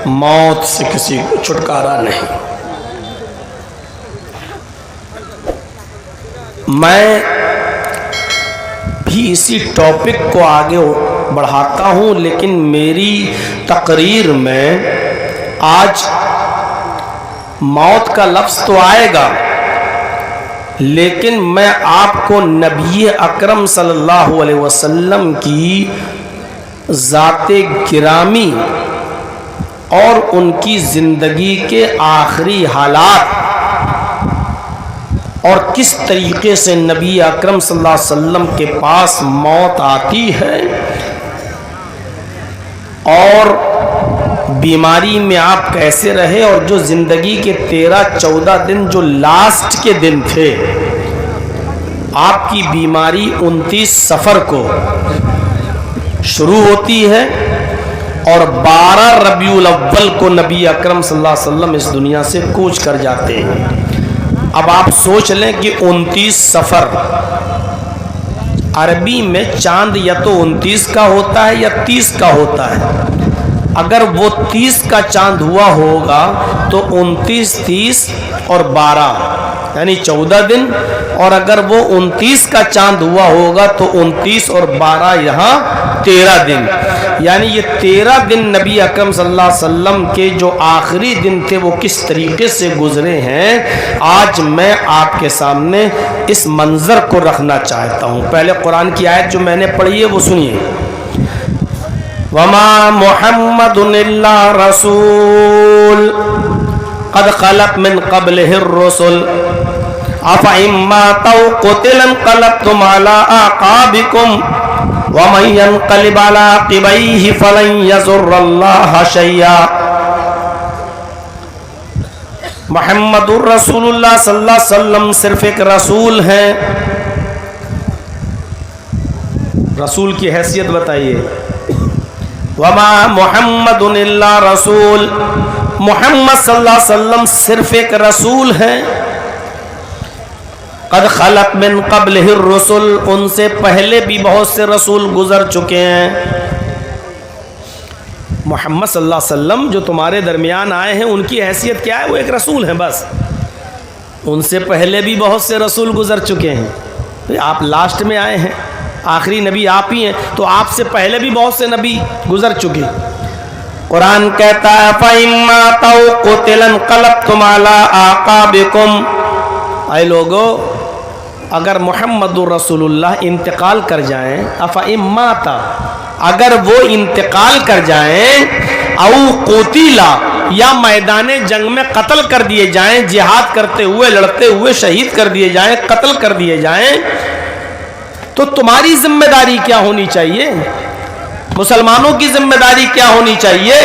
موت سے کسی کو چھٹکارا نہیں۔ میں بھی اسی ٹاپک کو آگے بڑھاتا ہوں، لیکن میری تقریر میں آج موت کا لفظ تو آئے گا، لیکن میں آپ کو نبی اکرم صلی اللہ علیہ وسلم کی ذات گرامی اور ان کی زندگی کے آخری حالات اور کس طریقے سے نبی اکرم صلی اللہ علیہ وسلم کے پاس موت آتی ہے اور بیماری میں آپ کیسے رہے، اور جو زندگی کے 13-14 دن جو لاسٹ کے دن تھے، آپ کی بیماری 29 صفر کو شروع ہوتی ہے اور 12 ربیع الاول کو نبی اکرم صلی اللہ علیہ وسلم اس دنیا سے کوچ کر جاتے ہیں۔ اب آپ سوچ لیں کہ 29 صفر عربی میں چاند یا تو 29 کا ہوتا ہے یا 30 کا ہوتا ہے۔ اگر وہ 30 کا چاند ہوا ہوگا تو 29 30 اور 12 یعنی 14 دن، اور اگر وہ 29 کا چاند ہوا ہوگا تو 29 اور 12 یہاں 13 دن، یعنی یہ 13 دن نبی اکرم صلی اللہ علیہ وسلم کے جو آخری دن تھے وہ کس طریقے سے گزرے ہیں، آج میں آپ کے سامنے اس منظر کو رکھنا چاہتا ہوں۔ پہلے قرآن کی آیت جو میں نے پڑھی ہے وہ سنیے، وَمَا مُحَمَّدٌ إِلَّا رَسُولٌ قَدْ خَلَتْ مِنْ قَبْلِهِ الرُّسُلُ أَفَإِن مَّاتَ أَوْ قُتِلَ انقلبتم عَلَىٰ أَعْقَابِكُمْ وَمَن يَنقَلِبْ عَلَىٰ عَقِبَيْهِ فَلَن يَضُرَّ اللَّهَ شَيْئًا۔ محمد الرسول اللہ صلی اللہ علیہ وسلم صرف ایک رسول ہیں۔ رسول کی حیثیت بتائیے، وما محمد الا رسول، محمد صلی اللہ علیہ وسلم صرف ایک رسول ہیں۔ قد خلت من قبلہ الرسل، ان سے پہلے بھی بہت سے رسول گزر چکے ہیں۔ محمد صلی اللہ علیہ وسلم جو تمہارے درمیان آئے ہیں ان کی حیثیت کیا ہے؟ وہ ایک رسول ہیں بس۔ ان سے پہلے بھی بہت سے رسول گزر چکے ہیں، آپ لاسٹ میں آئے ہیں، آخری نبی آپ ہی ہیں، تو آپ سے پہلے بھی بہت سے نبی گزر چکے۔ قرآن کہتا ہے فَإِن مَّاتَ أَوْ قُتِلَ انقلبتم عَلَىٰ أَعْقَابِكُمْ، اے لوگو اگر محمد الرسول اللہ انتقال کر جائیں، فَإِن مَّاتَ اگر وہ انتقال کر جائیں، او قتل یا میدان جنگ میں قتل کر دیے جائیں، جہاد کرتے ہوئے لڑتے ہوئے شہید کر دیے جائیں، قتل کر دیے جائیں، تو تمہاری ذمہ داری کیا ہونی چاہیے؟ مسلمانوں کی ذمہ داری کیا ہونی چاہیے؟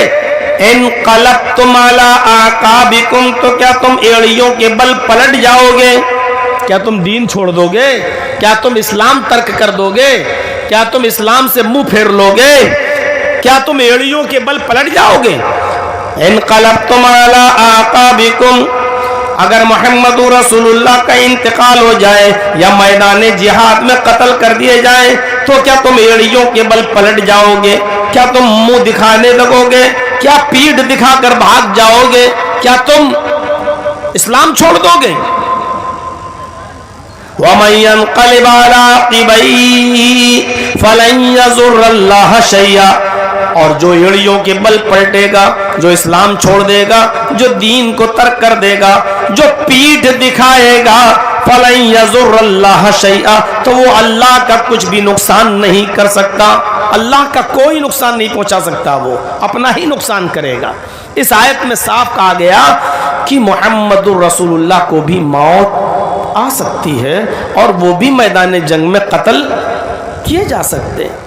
انقلبتم علی اعقابکم، تو کیا تم ایڑیوں کے بل پلٹ جاؤ گے؟ کیا تم دین چھوڑ دو گے؟ کیا تم اسلام ترک کر دو گے؟ کیا تم اسلام سے منہ پھیر لو گے؟ کیا تم ایڑیوں کے بل پلٹ جاؤ گے؟ انقلبتم علی اعقابکم، اگر محمد رسول اللہ کا انتقال ہو جائے یا میدان جہاد میں قتل کر دیے جائیں تو کیا تم ایڑیوں کے بل پلٹ جاؤ گے؟ کیا تم منہ دکھانے لگو گے؟ کیا پیٹھ دکھا کر بھاگ جاؤ گے؟ کیا تم اسلام چھوڑ دو گے؟ وَمَن يَنقَلِبْ عَلَىٰ عَقِبَيْهِ فَلَن يَضُرَّ اللَّهَ شَيْئًا، اور جو ایڑیوں کے بل پلٹے گا، جو اسلام چھوڑ دے گا، جو دین کو ترک کر دے گا، جو پیٹھ دکھائے گا، فَلَن يَضُرَّ اللَّهَ شَيْئًا، تو وہ اللہ کا کچھ بھی نقصان نہیں کر سکتا، اللہ کا کوئی نقصان نہیں پہنچا سکتا، وہ اپنا ہی نقصان کرے گا۔ اس آیت میں صاف کہا گیا کہ محمد الرسول اللہ کو بھی موت آ سکتی ہے اور وہ بھی میدان جنگ میں قتل کیے جا سکتے ہیں۔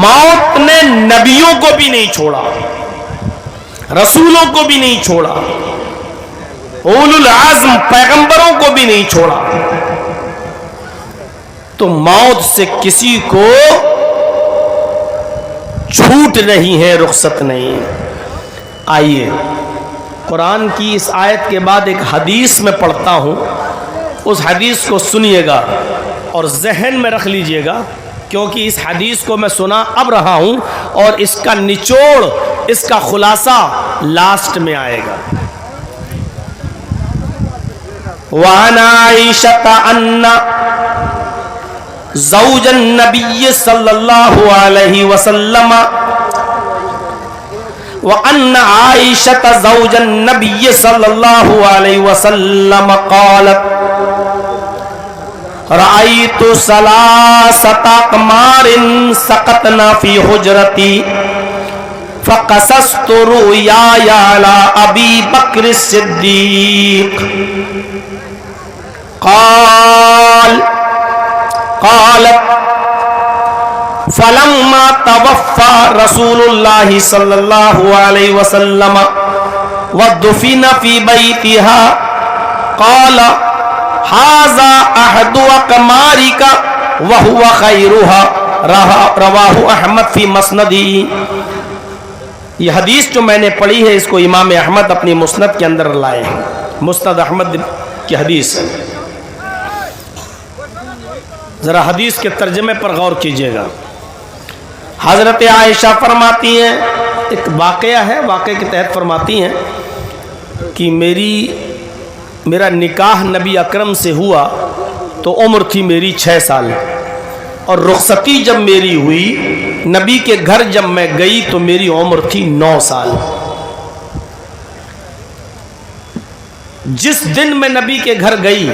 موت نے نبیوں کو بھی نہیں چھوڑا، رسولوں کو بھی نہیں چھوڑا، اولو العزم پیغمبروں کو بھی نہیں چھوڑا، تو موت سے کسی کو چھوٹ نہیں ہے، رخصت نہیں ہے۔ آئیے قرآن کی اس آیت کے بعد ایک حدیث میں پڑھتا ہوں، اس حدیث کو سنیے گا اور ذہن میں رکھ لیجئے گا، کیونکہ اس حدیث کو میں سنا اب رہا ہوں اور اس کا نچوڑ اس کا خلاصہ لاسٹ میں آئے گا. وعن عائشة أن زوج النبي صلى الله عليه وسلم وأن عائشة زوج النبي صلى الله عليه وسلم قالت رأيت ثلاثة أقمار سقطن في حجرتي فقصصت رؤياي على أبي بكر الصديق قالت فلما توفى رسول الله صلى الله عليه وسلم ودفن في بيتها قال هذا أحد أقمارك وهو خيرها رواہ احمد فی مسندی. یہ حدیث جو میں نے پڑھی ہے اس کو امام احمد اپنی مسند کے اندر لائے ہیں. مسند احمد کی حدیث. ذرا حدیث کے ترجمے پر غور کیجئے گا. حضرت عائشہ فرماتی ہیں، ایک واقعہ ہے، واقعے کے تحت فرماتی ہیں کہ میرا نکاح نبی اکرم سے ہوا تو عمر تھی میری 6 سال، اور رخصتی جب میری ہوئی نبی کے گھر جب میں گئی تو میری عمر تھی 9 سال. جس دن میں نبی کے گھر گئی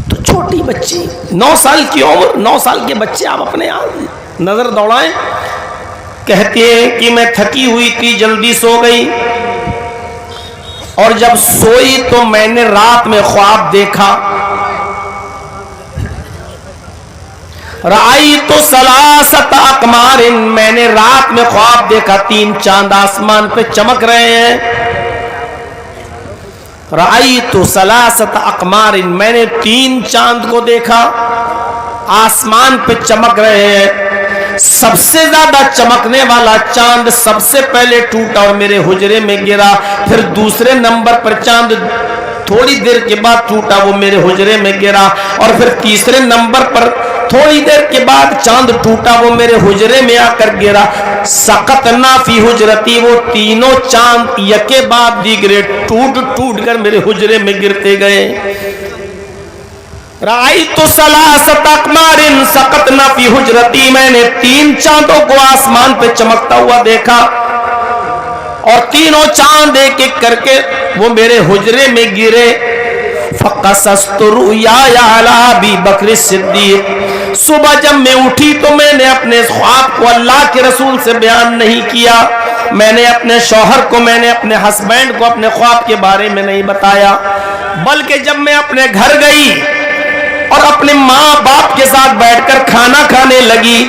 تو چھوٹی بچی 9 سال کی عمر، 9 سال کے بچے آپ اپنے آپ نظر دوڑائیں. کہتے ہیں کہ میں تھکی ہوئی تھی، جلدی سو گئی، اور جب سوئی تو میں نے رات میں خواب دیکھا. رأیت ثلاثۃ اقمار، میں نے رات میں خواب دیکھا 3 چاند آسمان پہ چمک رہے ہیں. رأیت ثلاثۃ اقمار، میں نے 3 چاند کو دیکھا آسمان پہ چمک رہے ہیں. سب سے زیادہ چمکنے والا چاند سب سے پہلے ٹوٹا اور میرے حجرے میں گرا. پھر دوسرے نمبر پر چاند تھوڑی دیر کے بعد ٹوٹا، وہ میرے حجرے میں گرا. اور پھر تیسرے نمبر پر تھوڑی دیر کے بعد چاند ٹوٹا، وہ میرے حجرے میں آ کر گرا. سقطنا فی حجرتی، وہ تینوں چاند یکے بعد دیگرے ٹوٹ کر میرے حجرے میں گرتے گئے. رأیت ثلاثۃ اقمار سقطنا فی حجرتی، میں نے 3 چاندوں کو آسمان پہ چمکتا ہوا دیکھا، اور تینوں چاند ایک ایک کر کے وہ میرے حجرے میں گرے. فقصصت رؤیاي علی ابی بکر الصدیق، صبح جب میں اٹھی تو میں نے اپنے خواب کو اللہ کے رسول سے بیان نہیں کیا. میں نے اپنے شوہر کو، میں نے اپنے ہسبینڈ کو اپنے خواب کے بارے میں نہیں بتایا، بلکہ جب میں اپنے گھر گئی اور اپنے ماں باپ کے ساتھ بیٹھ کر کھانا کھانے لگی،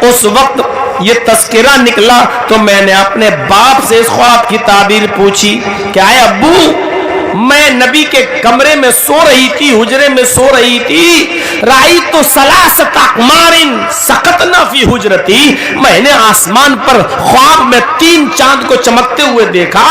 اس وقت یہ تذکرہ نکلا تو میں نے اپنے باپ سے اس خواب کی تعبیر پوچھی کہ اے ابو، میں نبی کے کمرے میں سو رہی تھی، حجرے میں سو رہی تھی. رأیت ثلاثۃ اقمار سقطنا فی حجرتی، میں نے آسمان پر خواب میں 3 چاند کو چمکتے ہوئے دیکھا،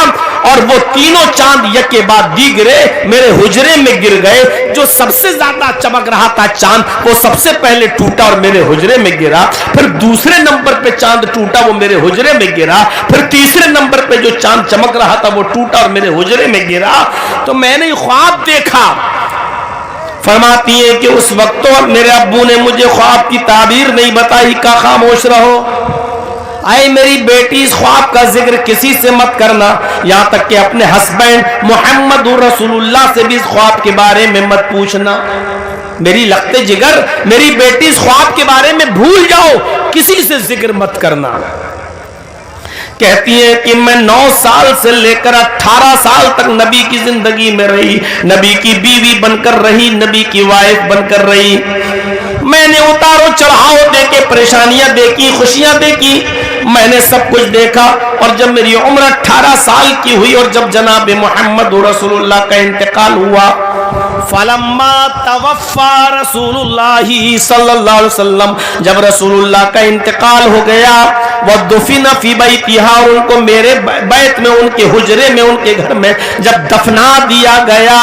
اور وہ تینوں چاند یک کے بعد دیگرے میرے حجرے میں گر گئے. جو سب سے زیادہ چمک رہا تھا چاند، وہ سب سے پہلے ٹوٹا اور میرے حجرے میں گرا. پھر دوسرے نمبر پہ چاند ٹوٹا، وہ میرے حجرے میں گرا. پھر تیسرے نمبر پہ جو چاند چمک رہا تھا وہ ٹوٹا اور میرے حجرے میں گرا. تو میں نے خواب دیکھا. فرماتی ہے کہ اس وقت تو میرے ابو نے مجھے خواب کی تعبیر نہیں بتائی، کہا خاموش رہو، اے میری بیٹی اس خواب کا ذکر کسی سے مت کرنا، یہاں تک کہ اپنے ہسبینڈ محمد رسول اللہ سے بھی اس خواب کے بارے میں مت پوچھنا. میری لخت جگر، میری بیٹی اس خواب کے بارے میں بھول جاؤ، کسی سے ذکر مت کرنا. کہتی ہے کہ میں 9 سال سے لے کر 18 سال تک نبی کی زندگی میں رہی، نبی کی بیوی بن کر رہی، نبی کی وائف بن کر رہی. میں نے اتار و چڑھاؤ دیکھے، پریشانیاں دیکھی، خوشیاں دیکھی، میں نے سب کچھ دیکھا. اور جب میری عمر 18 سال کی ہوئی اور جب جناب محمد رسول اللہ کا انتقال ہوا، فلما توفى رسول اللہ صلی اللہ علیہ وسلم، جب رسول اللہ کا انتقال ہو گیا، ودفن فی بیتھا، اور ان کو میرے بیت میں، ان کے حجرے میں، ان کے گھر میں جب دفنا دیا گیا،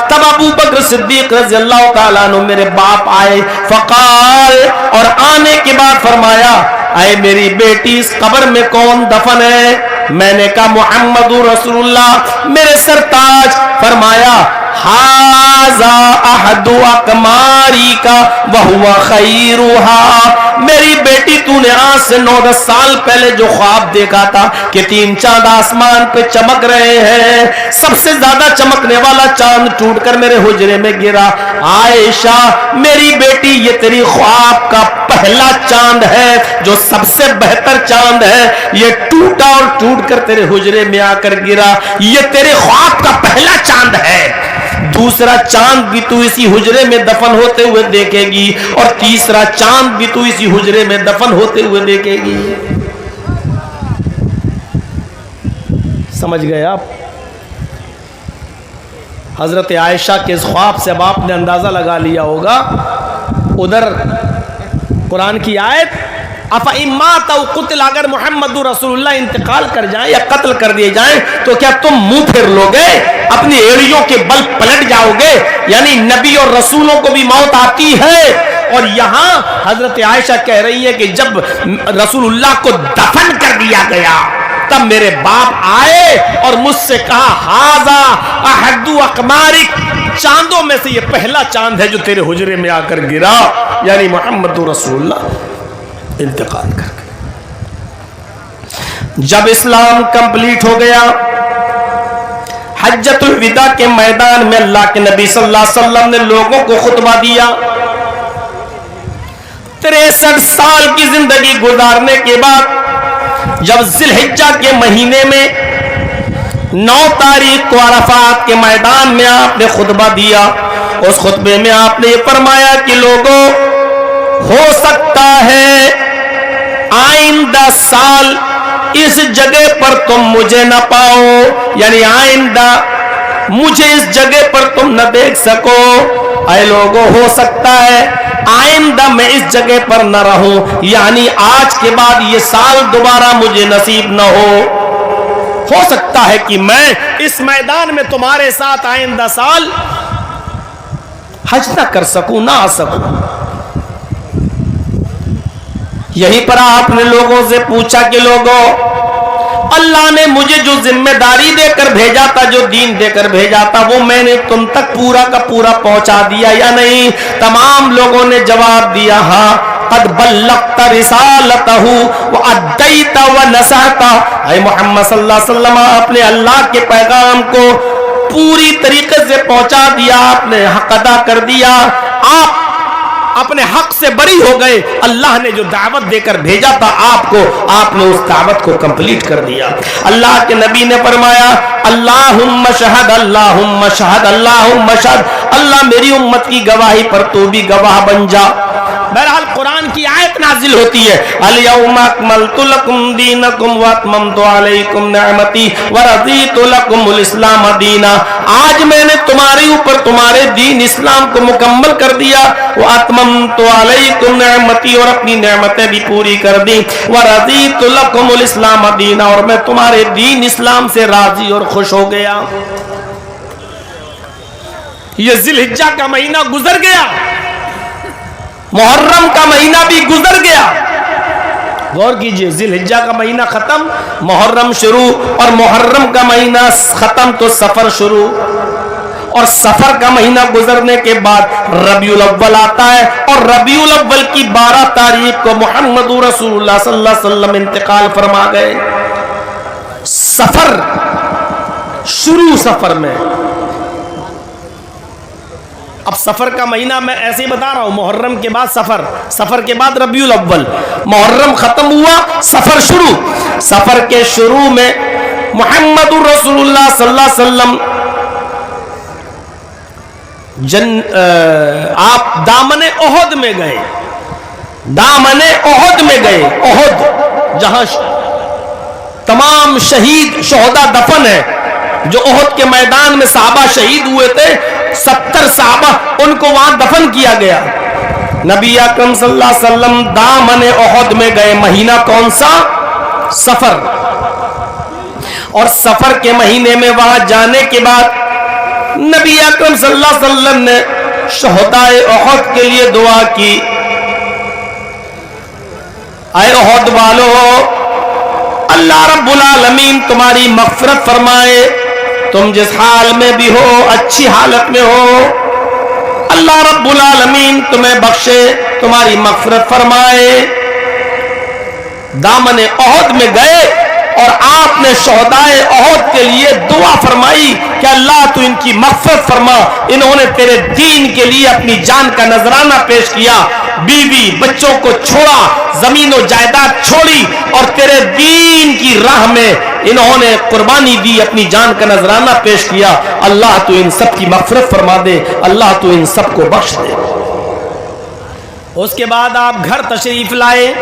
تب ابو بکر صدیق رضی اللہ تعالیٰ عنہ میرے باپ آئے، فقال، اور آنے کے بعد فرمایا، اے میری بیٹی اس قبر میں کون دفن ہے؟ میں نے کہا محمد رسول اللہ، میرے سرتاج۔ فرمایا ھذا احد اقماری کا وہو خیرھا، میری بیٹی تو نے آج سے 9-10 سال پہلے جو خواب دیکھا تھا کہ 3 چاند آسمان پہ چمک رہے ہیں، سب سے زیادہ چمکنے والا چاند ٹوٹ کر میرے حجرے میں گرا، عائشہ میری بیٹی یہ تیری خواب کا پہلا چاند ہے جو سب سے بہتر چاند ہے، یہ ٹوٹا اور ٹوٹ کر تیرے حجرے میں آ کر گرا، یہ تیرے خواب کا پہلا چاند ہے، دوسرا چاند بھی تو اسی حجرے میں دفن ہوتے ہوئے دیکھے گی، اور تیسرا چاند بھی تو اسی حجرے میں دفن ہوتے ہوئے دیکھے گی۔ سمجھ گئے آپ؟ حضرت عائشہ کے اس خواب سے اب آپ نے اندازہ لگا لیا ہوگا۔ ادھر قرآن کی آیت افَإِن مَاتَ أَوْ قُتِلَ، اگر محمد رسول اللہ انتقال کر جائیں یا قتل کر دیے جائیں تو کیا تم منہ پھیر لوگے، اپنی ایڑیوں کے بل پلٹ جاؤ گے؟ یعنی نبی اور رسولوں کو بھی موت آتی ہے، اور یہاں حضرت عائشہ کہہ رہی ہے کہ جب رسول اللہ کو دفن کر دیا گیا تب میرے باپ آئے اور مجھ سے کہا ھذا احد اقمارک، چاندوں میں سے یہ پہلا چاند ہے جو تیرے حجرے میں آ کر گرا، یعنی محمد رسول اللہ انتقال کر گئے۔ جب اسلام کمپلیٹ ہو گیا، حجۃ الوداع کے میدان میں اللہ کے نبی صلی اللہ علیہ وسلم نے لوگوں کو خطبہ دیا۔ 63 سال کی زندگی گزارنے کے بعد جب ذی الحجہ کے مہینے میں 9 تاریخ کو عرفات کے میدان میں آپ نے خطبہ دیا، اس خطبے میں آپ نے یہ فرمایا کہ لوگوں، ہو سکتا ہے آئندہ سال اس جگہ پر تم مجھے نہ پاؤ، یعنی آئندہ مجھے اس جگہ پر تم نہ دیکھ سکو، اے لوگوں ہو سکتا ہے آئندہ میں اس جگہ پر نہ رہوں، یعنی آج کے بعد یہ سال دوبارہ مجھے نصیب نہ ہو سکتا ہے کہ میں اس میدان میں تمہارے ساتھ آئندہ سال حج نہ کر سکوں، نہ آ سکوں۔ یہیں پر آپ نے لوگوں سے پوچھا کہ لوگوں، اللہ نے مجھے جو ذمہ داری دے کر بھیجا تھا، جو دین دے کر بھیجا تھا، وہ میں نے تم تک پورا کا پورا پہنچا دیا یا نہیں؟ تمام لوگوں نے جواب دیا ہاں، قد بلغت رسالتہ وادیت ونصحت، اے محمد صلی اللہ علیہ وسلم آپ نے اللہ کے پیغام کو پوری طریقے سے پہنچا دیا، آپ نے حق ادا کر دیا، آپ اپنے حق سے بری ہو گئے، اللہ نے جو دعوت دے کر بھیجا تھا آپ کو، آپ نے اس دعوت کو کمپلیٹ کر دیا۔ اللہ کے نبی نے فرمایا اللہم شہد، اللہم شہد، اللہم شہد، اللہ میری امت کی گواہی پر تو بھی گواہ بن جا۔ بہرحال قرآن کی آیت نازل ہوتی ہے الیوم اکملت لکم دینکم واتممت علیکم نعمتی ورضیت لکم الاسلام دینا، آج میں نے تمہارے اوپر تمہارے دین اسلام کو مکمل کر دیا، واتممت علیکم نعمتی، اور اپنی نعمتیں بھی پوری کر دی، ورضیت لکم الاسلام دینا، اور میں تمہارے دین اسلام سے راضی اور خوش ہو گیا۔ یہ ذی الحجہ کا مہینہ گزر گیا، محرم کا مہینہ بھی گزر گیا۔ غور کیجئے، ذی الحجہ کا مہینہ ختم، محرم شروع، اور محرم کا مہینہ ختم تو سفر شروع، اور سفر کا مہینہ گزرنے کے بعد ربیع الاول آتا ہے، اور ربیع الاول کی 12 تاریخ کو محمد رسول اللہ صلی اللہ علیہ وسلم انتقال فرما گئے۔ سفر شروع، سفر میں اب سفر کا مہینہ میں ایسے ہی بتا رہا ہوں، محرم کے بعد سفر، سفر کے بعد ربیع الاول، محرم ختم ہوا، سفر شروع، سفر کے شروع میں محمد رسول اللہ صلی اللہ علیہ وسلم آپ دامن احد میں گئے، دامن احد میں گئے، احد جہاں تمام شہید شہداء دفن ہے، جو احد کے میدان میں صحابہ شہید ہوئے تھے، 70 صحابہ ان کو وہاں دفن کیا گیا۔ نبی اکرم صلی اللہ علیہ وسلم دامن احد میں گئے، مہینہ کون سا؟ سفر، اور سفر کے مہینے میں وہاں جانے کے بعد نبی اکرم صلی اللہ علیہ وسلم نے شہدائے احد کے لیے دعا کی، اے احد والو، اللہ رب العالمین تمہاری مغفرت فرمائے، تم جس حال میں بھی ہو، اچھی حالت میں ہو، اللہ رب العالمین تمہیں بخشے، تمہاری مغفرت فرمائے۔ دامن احد میں گئے اور آپ نے شہدائے احد کے لیے دعا فرمائی کہ اللہ تو ان کی مغفرت فرما، انہوں نے تیرے دین کے لیے اپنی جان کا نذرانہ پیش کیا، بیوی بچوں کو چھوڑا، زمین و جائیداد چھوڑی اور تیرے دین کی راہ میں انہوں نے قربانی دی، اپنی جان کا نذرانہ پیش کیا، اللہ تو ان سب کی مغفرت فرما دے، اللہ تو ان سب کو بخش دے۔ اس کے بعد آپ گھر تشریف لائے،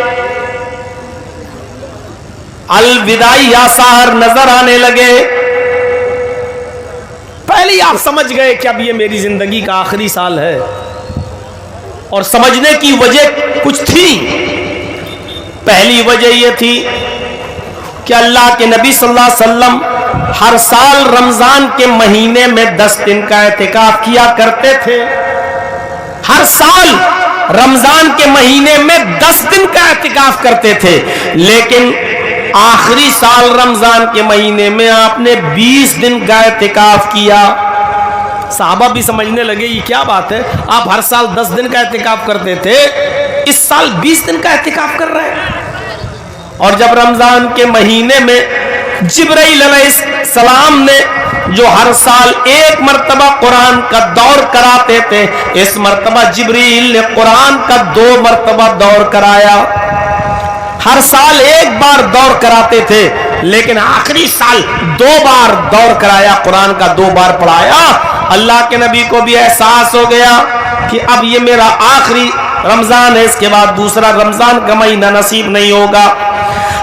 الوداعی آثار نظر آنے لگے، پہلے ہی آپ سمجھ گئے کہ اب یہ میری زندگی کا آخری سال ہے، اور سمجھنے کی وجہ کچھ تھی۔ پہلی وجہ یہ تھی کہ اللہ کے نبی صلی اللہ علیہ وسلم ہر سال رمضان کے مہینے میں 10 دن کا اعتکاف کیا کرتے تھے، ہر سال رمضان کے مہینے میں 10 دن کا اعتکاف کرتے تھے، لیکن آخری سال رمضان کے مہینے میں آپ نے 20 دن کا اعتکاف کیا۔ صحابہ بھی سمجھنے لگے یہ کیا بات ہے، آپ ہر سال 10 دن کا اعتکاف کرتے تھے، اس سال 20 دن کا اعتکاف کر رہے ہیں۔ اور جب رمضان کے مہینے میں جبرائیل علیہ السلام نے جو ہر سال ایک مرتبہ قرآن کا دور کراتے تھے، اس مرتبہ جبرائیل نے قرآن کا 2 مرتبہ دور کرایا۔ ہر سال ایک بار دور کراتے تھے، لیکن آخری سال 2 بار دور کرایا، قرآن کا 2 بار پڑھایا۔ اللہ کے نبی کو بھی احساس ہو گیا کہ اب یہ میرا آخری رمضان ہے، اس کے بعد دوسرا رمضان کا مہینہ نصیب نہیں ہوگا۔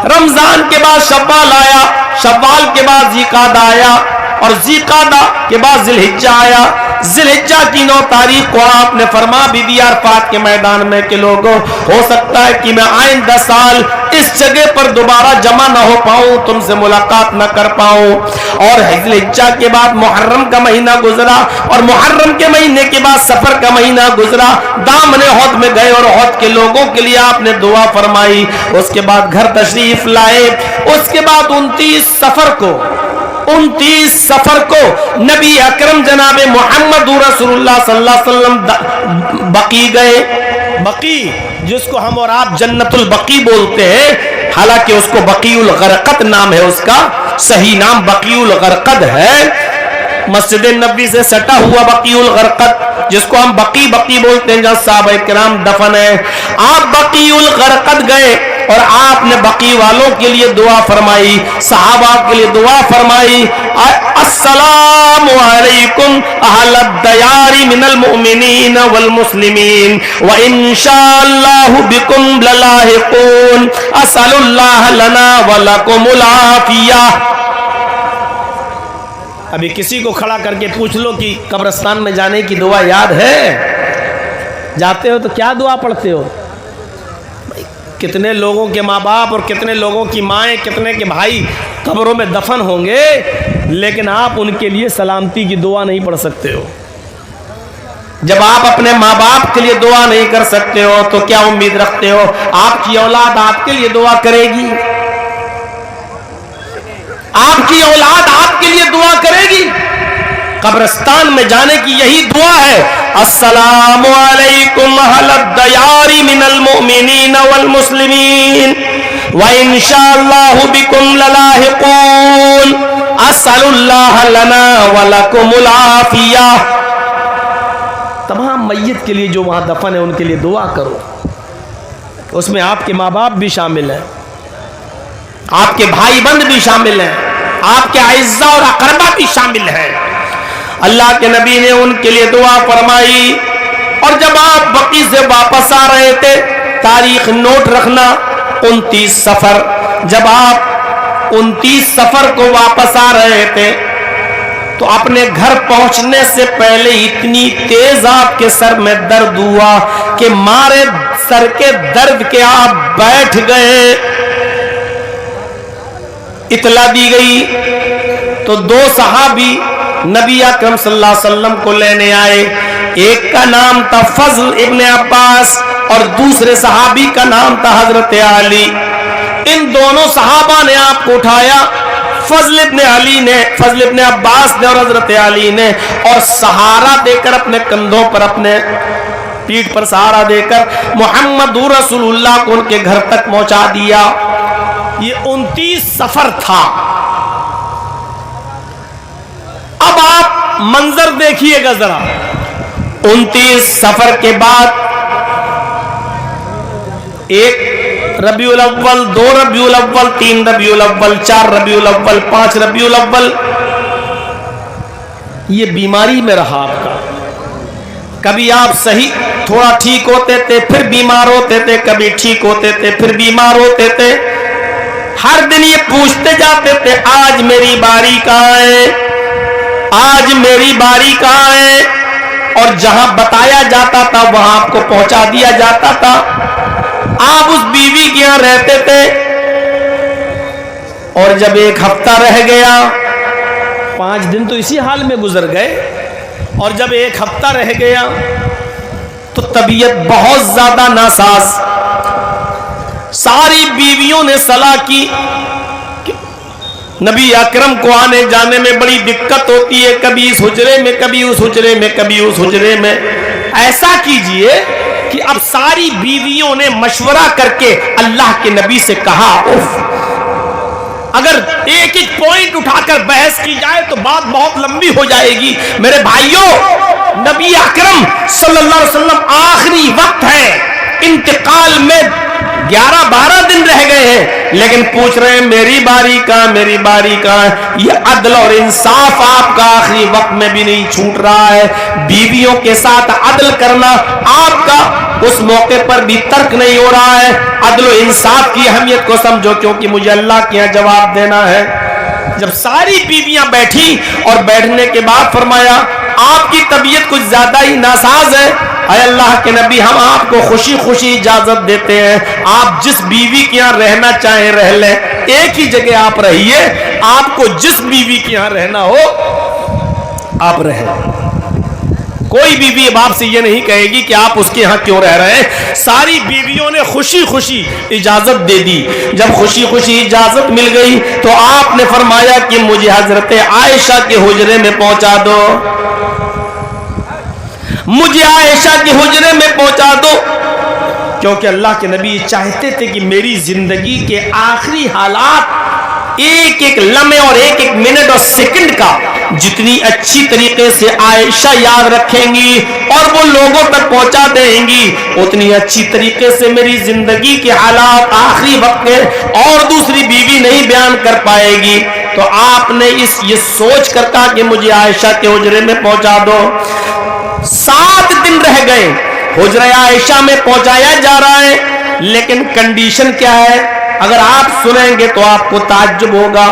رمضان کے بعد شوال آیا، شوال کے بعد ذیقعدہ آیا، اور ذیقعدہ کے بعد ذی الحجہ آیا۔ ذی الحجہ کی 9 تاریخ کو آپ نے فرما بھی دیا عرفات کے میدان میں کہ لوگوں، ہو سکتا ہے کہ میں آئندہ سال اس جگہ پر دوبارہ جمع نہ ہو پاؤں، تم سے ملاقات نہ کر پاؤں۔ اور ذی الحجہ کے بعد محرم کا مہینہ گزرا، اور محرم کے مہینے کے بعد سفر کا مہینہ گزرا۔ دامن احد میں گئے اور احد کے لوگوں کے لیے آپ نے دعا فرمائی۔ اس کے بعد گھر تشریف لائے۔ اس کے بعد 29 سفر کو نبی اکرم جناب محمد رسول اللہ صلی اللہ علیہ وسلم بقی گئے۔ بقی جس کو ہم اور آپ جنت البقی بولتے ہیں، حالانکہ اس کو بقیع الغرقد نام ہے، اس کا صحیح نام بقیع الغرقد ہے۔ مسجد نبوی سے سٹا ہوا بقیع الغرقد، جس کو ہم بقی بولتے ہیں، جہاں صحابہ کرام دفن ہیں۔ آپ بقیع الغرقد گئے اور آپ نے بقی والوں کے لیے دعا فرمائی، صحابہ کے لیے دعا فرمائی، السلام علیکم اہل الدیار من المؤمنین والمسلمین وانشاء اللہ بکم للاحقون، اسأل اللہ لنا ولکم العافیہ۔ ابھی کسی کو کھڑا کر کے پوچھ لو کہ قبرستان میں جانے کی دعا یاد ہے؟ جاتے ہو تو کیا دعا پڑھتے ہو؟ کتنے لوگوں کے ماں باپ اور کتنے لوگوں کی مائیں، کتنے کے بھائی قبروں میں دفن ہوں گے، لیکن آپ ان کے لیے سلامتی کی دعا نہیں پڑھ سکتے ہو۔ جب آپ اپنے ماں باپ کے لیے دعا نہیں کر سکتے ہو تو کیا امید رکھتے ہو آپ کی اولاد آپ کے لیے دعا کرے گی؟ آپ کی اولاد آپ کے لیے دعا کرے گی؟ قبرستان میں جانے کی یہی دعا ہے، السلام علیکم اہل الدیار من المؤمنین والمسلمین وانشاء اللہ بکم للاحقون، اسأل اللہ لنا ولکم العافیہ۔ تمام میت کے لیے جو وہاں دفن ہے ان کے لیے دعا کرو، اس میں آپ کے ماں باپ بھی شامل ہیں، آپ کے بھائی بند بھی شامل ہیں، آپ کے اعزاء اور اقربا بھی شامل ہیں۔ اللہ کے نبی نے ان کے لیے دعا فرمائی، اور جب آپ بقی سے واپس آ رہے تھے، تاریخ نوٹ رکھنا 29 سفر، جب آپ 29 سفر کو واپس آ رہے تھے تو اپنے گھر پہنچنے سے پہلے اتنی تیز آپ کے سر میں درد ہوا کہ مارے سر کے درد کے آپ بیٹھ گئے۔ اطلاع دی گئی تو 2 صحابی نبی اکرم صلی اللہ علیہ وسلم کو لینے آئے. ایک کا نام تھا فضل ابن عباس اور دوسرے صحابی کا نام تھا حضرت علی. ان دونوں صحابہ نے آپ کو اٹھایا، فضل ابن عباس نے اور حضرت علی نے، اور سہارا دے کر اپنے کندھوں پر، اپنے پیٹھ پر سہارا دے کر محمد رسول اللہ کو ان کے گھر تک پہنچا دیا. یہ 29 سفر تھا. اب آپ منظر دیکھیے گا ذرا. 29 سفر کے بعد 1 ربیع الاول، 2 ربیع الاول، 3 ربیع الاول، 4 ربیع الاول، 5 ربیع الاول، یہ بیماری میں رہا آپ کا. کبھی آپ صحیح تھوڑا ٹھیک ہوتے تھے پھر بیمار ہوتے تھے، کبھی ٹھیک ہوتے تھے پھر بیمار ہوتے تھے. ہر دن یہ پوچھتے جاتے تھے آج میری باری کہاں ہے، آج میری باری کہاں ہے. اور جہاں بتایا جاتا تھا وہاں آپ کو پہنچا دیا جاتا تھا. آپ اس بیوی کے یہاں رہتے تھے، اور جب 1 ہفتہ رہ گیا، 5 دن تو اسی حال میں گزر گئے، اور جب 1 ہفتہ رہ گیا تو طبیعت بہت زیادہ ناساز. ساری بیویوں نے صلاح کی کہ نبی اکرم کو آنے جانے میں بڑی دقت ہوتی ہے، کبھی اس حجرے میں، کبھی اس حجرے میں، کبھی اس حجرے میں. ایسا کیجئے کہ اب ساری بیویوں نے مشورہ کر کے اللہ کے نبی سے کہا، اگر ایک ایک پوائنٹ اٹھا کر بحث کی جائے تو بات بہت لمبی ہو جائے گی. میرے بھائیوں، نبی اکرم صلی اللہ علیہ وسلم آخری وقت ہے، انتقال میں 11-12 دن رہ گئے ہیں، لیکن پوچھ رہے ہیں میری باری کہاں، میری باری کہاں. یہ عدل اور انصاف آپ کا آخری وقت میں بھی نہیں چھوٹ رہا ہے. بیویوں کے ساتھ عدل کرنا آپ کا اس موقع پر بھی ترک نہیں ہو رہا ہے. عدل و انصاف کی اہمیت کو سمجھو، کیونکہ مجھے اللہ کے یہاں جواب دینا ہے. جب ساری بیویاں بیٹھی اور بیٹھنے کے بعد فرمایا آپ کی طبیعت کچھ زیادہ ہی ناساز ہے، اے اللہ کے نبی ہم آپ کو خوشی خوشی اجازت دیتے ہیں، آپ جس بیوی کے یہاں رہنا چاہیں رہ لیں، ایک ہی جگہ آپ رہیے، آپ کو جس بیوی کے یہاں رہنا ہو آپ رہیں. کوئی بیوی اب آپ سے یہ نہیں کہے گی کہ آپ اس کے ہاں کیوں رہ رہے ہیں. ساری بیویوں نے خوشی خوشی اجازت دے دی. جب خوشی خوشی اجازت مل گئی تو آپ نے فرمایا کہ مجھے حضرت عائشہ کے حجرے میں پہنچا دو، مجھے عائشہ کے حجرے میں پہنچا دو. کیونکہ اللہ کے نبی چاہتے تھے کہ میری زندگی کے آخری حالات، ایک ایک لمحے اور ایک ایک منٹ اور سیکنڈ کا جتنی اچھی طریقے سے عائشہ یاد رکھیں گی اور وہ لوگوں تک پہنچا دیں گی، اتنی اچھی طریقے سے میری زندگی کے حالات آخری وقت کے اور دوسری بیوی نہیں بیان کر پائے گی. تو آپ نے یہ سوچ کر کہا کہ مجھے عائشہ کے حجرے میں پہنچا دو. 7 دن رہ گئے، حجرہ عائشہ میں پہنچایا جا رہا ہے، لیکن کنڈیشن کیا ہے؟ اگر آپ سنیں گے تو آپ کو تعجب ہوگا.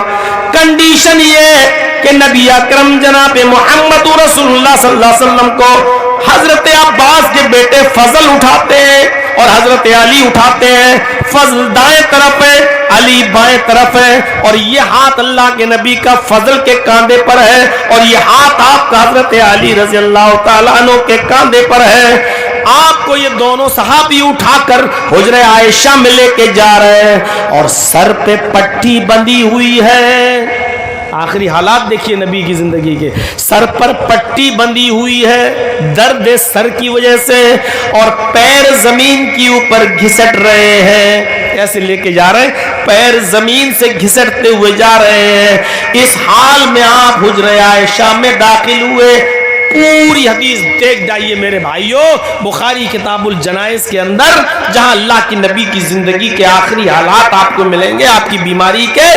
کنڈیشن یہ کہ نبی اکرم جناب محمد رسول اللہ صلی اللہ علیہ وسلم کو حضرت عباس کے بیٹے فضل اٹھاتے ہیں اور حضرت علی اٹھاتے ہیں. فضل دائیں طرف ہے، علی بائیں طرف ہے، اور یہ ہاتھ اللہ کے نبی کا فضل کے کاندھے پر ہے اور یہ ہاتھ آپ کا حضرت علی رضی اللہ تعالیٰ عنہ کے کاندھے پر ہے. آپ کو یہ دونوں صحابی اٹھا کر حجرہ عائشہ میں لے کے جا رہے ہیں اور سر پہ پٹی بندھی ہوئی ہے. آخری حالات دیکھیے نبی کی زندگی کے، سر پر پٹی بندھی ہوئی ہے درد سر کی وجہ سے، اور پیر زمین کی اوپر گھسٹ رہے ہیں. ایسے لے کے جا رہے ہیں، پیر زمین سے گھسٹتے ہوئے جا رہے ہیں. اس حال میں آپ حجرہ عائشہ میں داخل ہوئے. پوری حدیث دیکھ جائیے میرے بھائیوں، بخاری کتاب الجنائز کے اندر، جہاں اللہ کی نبی کی زندگی کے آخری حالات آپ کو ملیں گے آپ کی بیماری کے.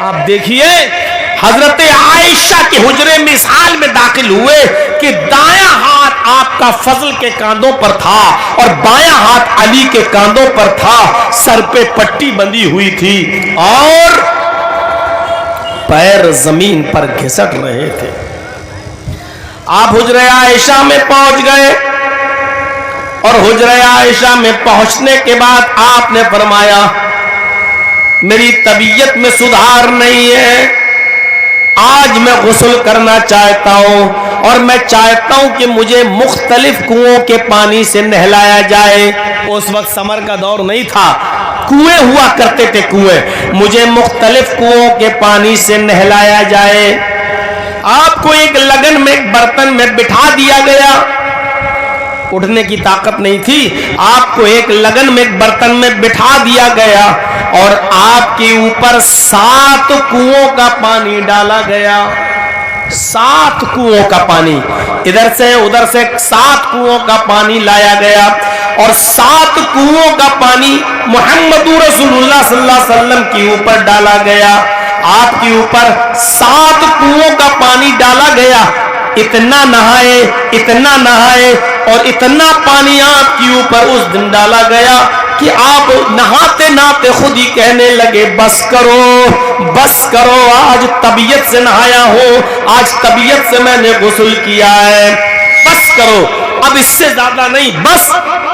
آپ دیکھیے حضرت عائشہ کے حجرے میں اس حال میں داخل ہوئے کہ دایاں ہاتھ آپ کا فضل کے کاندھوں پر تھا اور بایاں ہاتھ علی کے کاندھوں پر تھا. سر پہ پٹی بندھی ہوئی تھی اور پیر زمین پر گھسٹ رہے تھے. آپ حجرہ عائشہ میں پہنچ گئے اور حجرہ عائشہ میں پہنچنے کے بعد آپ نے فرمایا میری طبیعت میں سدھار نہیں ہے. آج میں غسل کرنا چاہتا ہوں اور میں چاہتا ہوں کہ مجھے مختلف کنووں کے پانی سے نہلایا جائے. اس وقت سمر کا دور نہیں تھا, کنویں ہوا کرتے تھے کنویں. مجھے مختلف کنووں کے پانی سے نہلایا جائے. آپ کو ایک لگن میں ایک برتن میں بٹھا دیا گیا, اٹھنے کی طاقت نہیں تھی, آپ کو ایک لگن میں ایک برتن میں بٹھا دیا گیا اور آپ کے اوپر 7 کنووں کا پانی ڈالا گیا. 7 کنووں کا پانی, ادھر سے ادھر سے 7 کنووں کا پانی لایا گیا اور 7 کنووں کا پانی محمد رسول اللہ صلی اللہ علیہ وسلم کے اوپر ڈالا گیا. آپ کے اوپر 7 کنووں کا پانی ڈالا گیا. اتنا نہائے اور اتنا پانی آپ کے اوپر اس دن ڈالا گیا کہ آپ نہاتے نہاتے خود ہی کہنے لگے بس کرو, آج طبیعت سے نہایا ہوں, آج طبیعت سے میں نے غسل کیا ہے, بس کرو, اب اس سے زیادہ نہیں,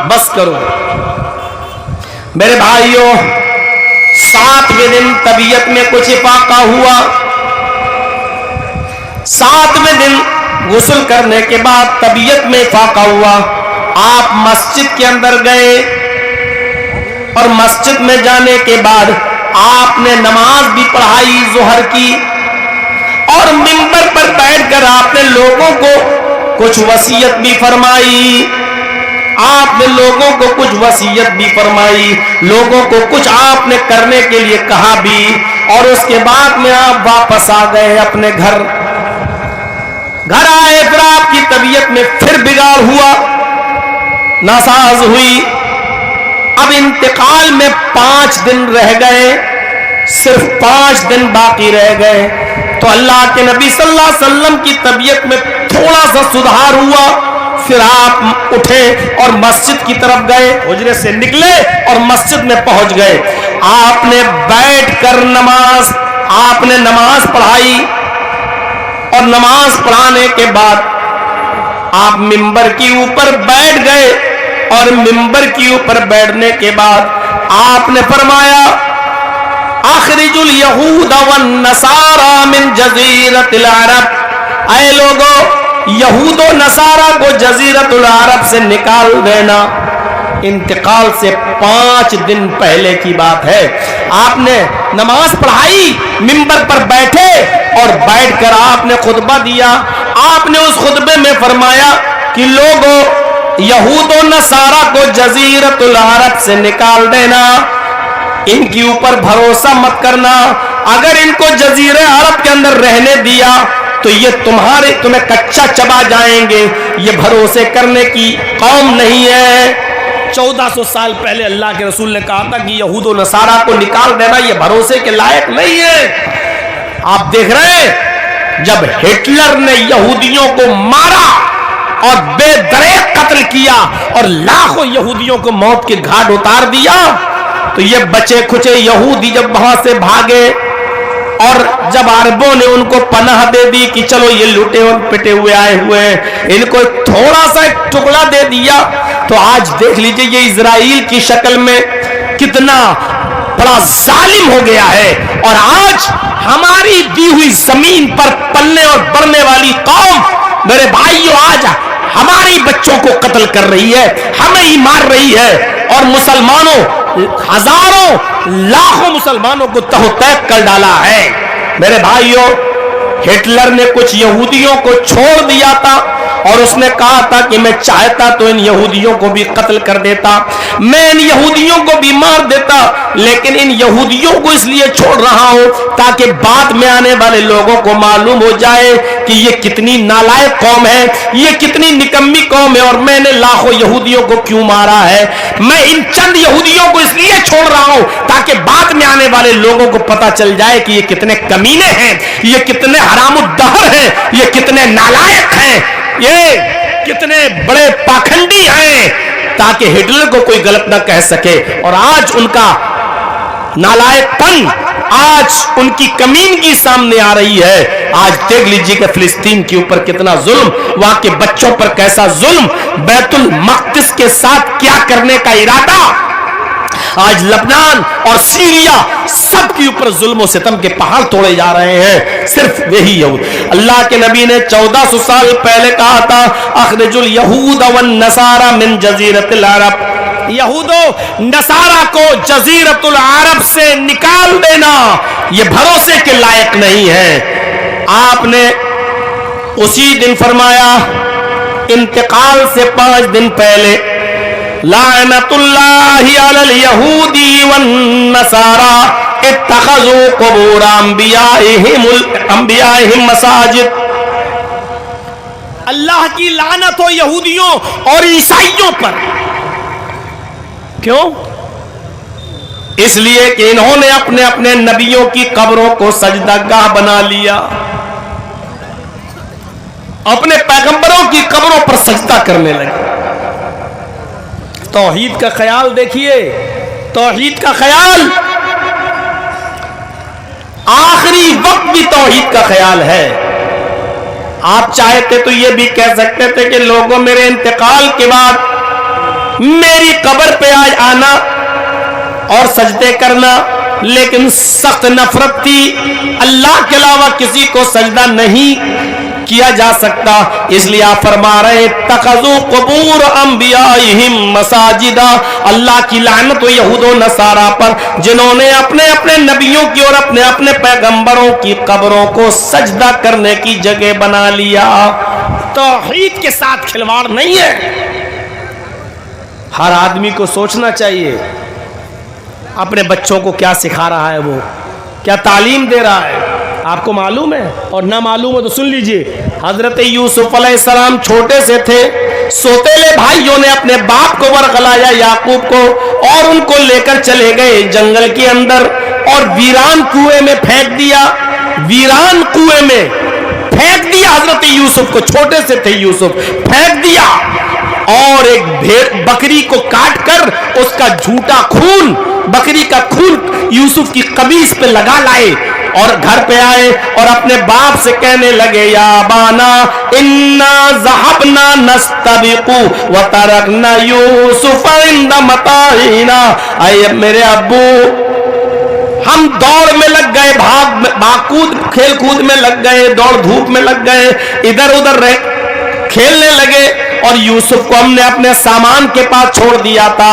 بس کرو. میرے بھائیوں, 7ویں دن طبیعت میں کچھ افاقہ ہوا. 7ویں دن غسل کرنے کے بعد طبیعت میں افاقہ ہوا. آپ مسجد کے اندر گئے اور مسجد میں جانے کے بعد آپ نے نماز بھی پڑھائی ظہر کی اور منبر پر بیٹھ کر آپ نے لوگوں کو کچھ وصیت بھی فرمائی. آپ نے لوگوں کو کچھ وصیت بھی فرمائی, لوگوں کو کچھ آپ نے کرنے کے لیے کہا بھی, اور اس کے بعد میں آپ واپس آ گئے اپنے گھر آئے. پھر آپ کی طبیعت میں پھر بگاڑ ہوا, ناساز ہوئی. اب انتقال میں 5 دن رہ گئے, صرف 5 دن باقی رہ گئے. تو اللہ کے نبی صلی اللہ علیہ وسلم کی طبیعت میں تھوڑا سا سدھار ہوا. پھر آپ اٹھے اور مسجد کی طرف گئے, حجرے سے نکلے اور مسجد میں پہنچ گئے. آپ نے بیٹھ کر آپ نے نماز پڑھائی اور نماز پڑھانے کے بعد آپ منبر کے اوپر بیٹھ گئے اور منبر کے اوپر بیٹھنے کے بعد آپ نے فرمایا اخرج الیہود والنصارى من جزیرۃ العرب, اے لوگو یہود و نصارہ کو جزیرۃ العرب سے نکال دینا. انتقال سے 5 دن پہلے کی بات ہے. آپ نے نماز پڑھائی, منبر پر بیٹھے اور بیٹھ کر آپ نے خطبہ دیا. آپ نے اس خطبے میں فرمایا کہ لوگوں یہود و نصارہ کو جزیرۃ العرب سے نکال دینا, ان کے اوپر بھروسہ مت کرنا. اگر ان کو جزیرہ عرب کے اندر رہنے دیا تو یہ تمہیں کچا چبا جائیں گے. یہ بھروسے کرنے کی قوم نہیں ہے. 1400 سال پہلے اللہ کے رسول نے کہا تھا کہ یہود و نصارہ کو نکال دینا یہ بھروسے کے لائق نہیں ہے. آپ دیکھ رہے ہیں جب ہٹلر نے یہودیوں کو مارا اور بے دریغ قتل کیا اور لاکھوں یہودیوں کو موت کے گھاٹ اتار دیا, تو یہ بچے کھچے یہودی جب وہاں سے بھاگے اور جب عربوں نے ان کو پناہ دے دی کہ چلو یہ لوٹے اور پٹے ہوئے آئے ہوئے ہیں, ان کو تھوڑا سا ایک ٹکڑا دے دیا, تو آج دیکھ لیجئے یہ اسرائیل کی شکل میں کتنا بڑا ظالم ہو گیا ہے. اور آج ہماری دی ہوئی زمین پر پلنے اور بڑھنے والی قوم, میرے بھائیوں, آج ہماری بچوں کو قتل کر رہی ہے, ہمیں ہی مار رہی ہے, اور مسلمانوں ہزاروں لاکھوں مسلمانوں کو تہو تیگ کر ڈالا ہے. میرے بھائیوں, ہٹلر نے کچھ یہودیوں کو چھوڑ دیا تھا اور اس نے کہا تھا کہ میں چاہتا تو ان یہودیوں کو بھی قتل کر دیتا, میں ان یہودیوں کو بھی مار دیتا, لیکن ان یہودیوں کو اس لیے چھوڑ رہا ہوں تاکہ بعد میں آنے والے لوگوں کو معلوم ہو جائے کہ یہ کتنی نالائق قوم ہے, یہ کتنی نکمی قوم ہے, اور میں نے لاکھوں یہودیوں کو کیوں مارا ہے. میں ان چند یہودیوں کو اس لیے چھوڑ رہا ہوں تاکہ بعد میں آنے والے لوگوں کو پتا چل جائے کہ یہ کتنے کمینے ہیں, یہ کتنے حرام الدہر ہیں, یہ کتنے نالائق ہیں, یہ کتنے بڑے پاکھنڈی ہیں, تاکہ ہٹلر کو کوئی غلط نہ کہہ سکے. اور آج ان کا نالائق پن, آج ان کی کمینگی سامنے آ رہی ہے. آج دیکھ لیجیے کہ فلسطین کے اوپر کتنا ظلم, وہاں کے بچوں پر کیسا ظلم, بیت المقدس کے ساتھ کیا کرنے کا ارادہ, آج لبنان اور سیریا سب کے اوپر ظلم و ستم کے پہاڑ توڑے جا رہے ہیں، صرف یہی یہود۔ اللہ کے نبی نے 1400 سال پہلے کہا تھا اخرج الیہود والنصارى من جزیرۃ العرب، یہود و نصارہ کو جزیرۃ العرب سے نکال دینا یہ بھروسے کے لائق نہیں ہے۔ آپ نے اسی دن فرمایا انتقال سے 5 دن پہلے لعنت اللہ علی الیہود والنصارى اتخذوا قبور انبیائہم مساجد، اللہ کی لعنت ہو یہودیوں اور عیسائیوں پر۔ کیوں؟ اس لیے کہ انہوں نے اپنے اپنے نبیوں کی قبروں کو سجدہ گاہ بنا لیا، اپنے پیغمبروں کی قبروں پر سجدہ کرنے لگے۔ توحید کا خیال دیکھیے، توحید کا خیال آخری وقت بھی توحید کا خیال ہے۔ آپ چاہتے تو یہ بھی کہہ سکتے تھے کہ لوگوں میرے انتقال کے بعد میری قبر پہ آج آنا اور سجدے کرنا، لیکن سخت نفرت تھی، اللہ کے علاوہ کسی کو سجدہ نہیں کیا جا سکتا، اس لیے آپ فرما رہے اتخذوا قبور انبیائہم مساجدہ، اللہ کی لعنت ہو یہود و نصارہ پر جنہوں نے اپنے اپنے نبیوں کی اور اپنے اپنے پیغمبروں کی قبروں کو سجدہ کرنے کی جگہ بنا لیا۔ توحید کے ساتھ کھلواڑ نہیں ہے۔ ہر آدمی کو سوچنا چاہیے اپنے بچوں کو کیا سکھا رہا ہے، وہ کیا تعلیم دے رہا ہے۔ آپ کو معلوم ہے اور نہ معلوم ہو تو سن لیجئے، حضرت یوسف علیہ السلام چھوٹے سے تھے، سوتیلے بھائیوں نے اپنے باپ کو ورغلایا یعقوب کو، اور ان کو لے کر چلے گئے جنگل کے اندر اور ویران کنویں میں پھینک دیا، ویران کنویں میں پھینک دیا حضرت یوسف کو، چھوٹے سے تھے یوسف، پھینک دیا، اور ایک بکری کو کاٹ کر اس کا جھوٹا خون، بکری کا خون یوسف کی قمیص پہ لگا لائے اور گھر پہ آئے اور اپنے باپ سے کہنے لگے یا بانا انا ذهبنا نستبق وتركنا یوسف عند متاعنا، اے میرے ابو ہم دوڑ میں لگ گئے، بھاگ کود کھیل کود میں لگ گئے، دوڑ دھوپ میں لگ گئے، ادھر ادھر کھیلنے لگے، اور یوسف کو ہم نے اپنے سامان کے پاس چھوڑ دیا تھا،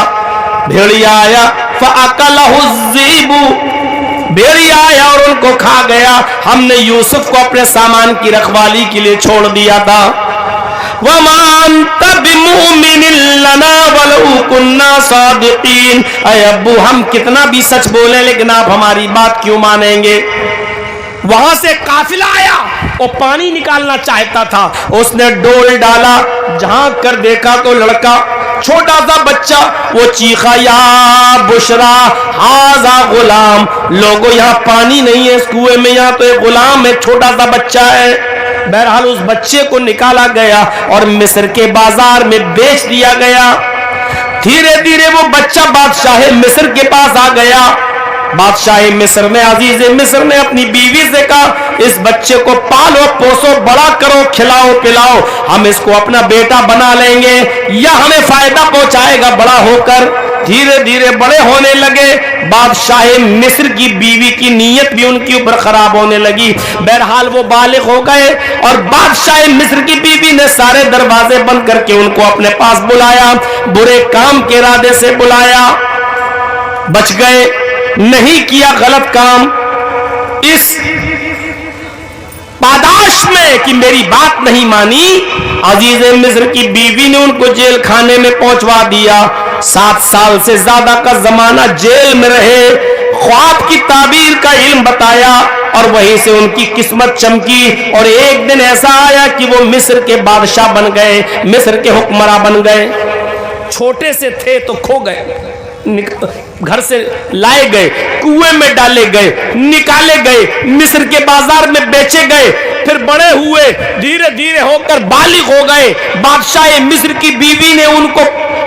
بھیڑیا آیا فَأَكَلَهُ الذِّئْبُ، بھیڑیا آیا اور ان کو کھا گیا، ہم نے یوسف کو اپنے سامان کی رکھوالی کے لیے چھوڑ دیا تھا۔ وَمَا أَنْتَ بِمُؤْمِنٍ لَنَا وَلَوْ كُنَّا صَادِقِينَ، اے ابو ہم کتنا بھی سچ بولیں لیکن آپ ہماری بات کیوں مانیں گے؟ وہاں سے قافلہ آیا، وہ پانی نکالنا چاہتا تھا، اس نے ڈول ڈالا، جھانک کر دیکھا تو لڑکا چھوٹا سا بچہ، وہ چیخا یا بشرا ھذا غلام، لوگوں یہاں پانی نہیں ہے اس کنویں میں، یہاں تو ایک غلام ہے، چھوٹا سا بچہ ہے۔ بہرحال اس بچے کو نکالا گیا اور مصر کے بازار میں بیچ دیا گیا۔ دھیرے دھیرے وہ بچہ بادشاہ مصر کے پاس آ گیا، بادشاہ مصر نے، عزیز مصر نے اپنی بیوی سے کہا اس بچے کو پالو پوسو بڑا کرو، کھلاؤ پلاؤ، ہم اس کو اپنا بیٹا بنا لیں گے یا ہمیں فائدہ پہنچائے گا بڑا ہو کر۔ دھیرے دھیرے بڑے ہونے لگے، بادشاہ مصر کی بیوی کی نیت بھی ان کے اوپر خراب ہونے لگی، بہرحال وہ بالغ ہو گئے اور بادشاہ مصر کی بیوی نے سارے دروازے بند کر کے ان کو اپنے پاس بلایا، برے کام کے ارادے سے بلایا، بچ گئے، نہیں کیا غلط کام، اس پاداش میں کہ میری بات نہیں مانی، عزیز مصر کی بیوی نے ان کو جیل خانے میں پہنچوا دیا۔ 7 سال سے زیادہ کا زمانہ جیل میں رہے، خواب کی تعبیر کا علم بتایا اور وہیں سے ان کی قسمت چمکی، اور ایک دن ایسا آیا کہ وہ مصر کے بادشاہ بن گئے، مصر کے حکمراں بن گئے۔ چھوٹے سے تھے تو کھو گئے، گھر سے لائے گئے، کنویں میں ڈالے گئے، نکالے گئے، مصر کے بازار میں بیچے گئے، پھر بڑے ہوئے، دھیرے دھیرے ہو کر بالغ ہو گئے، بادشاہ مصر کی بیوی نے ان کو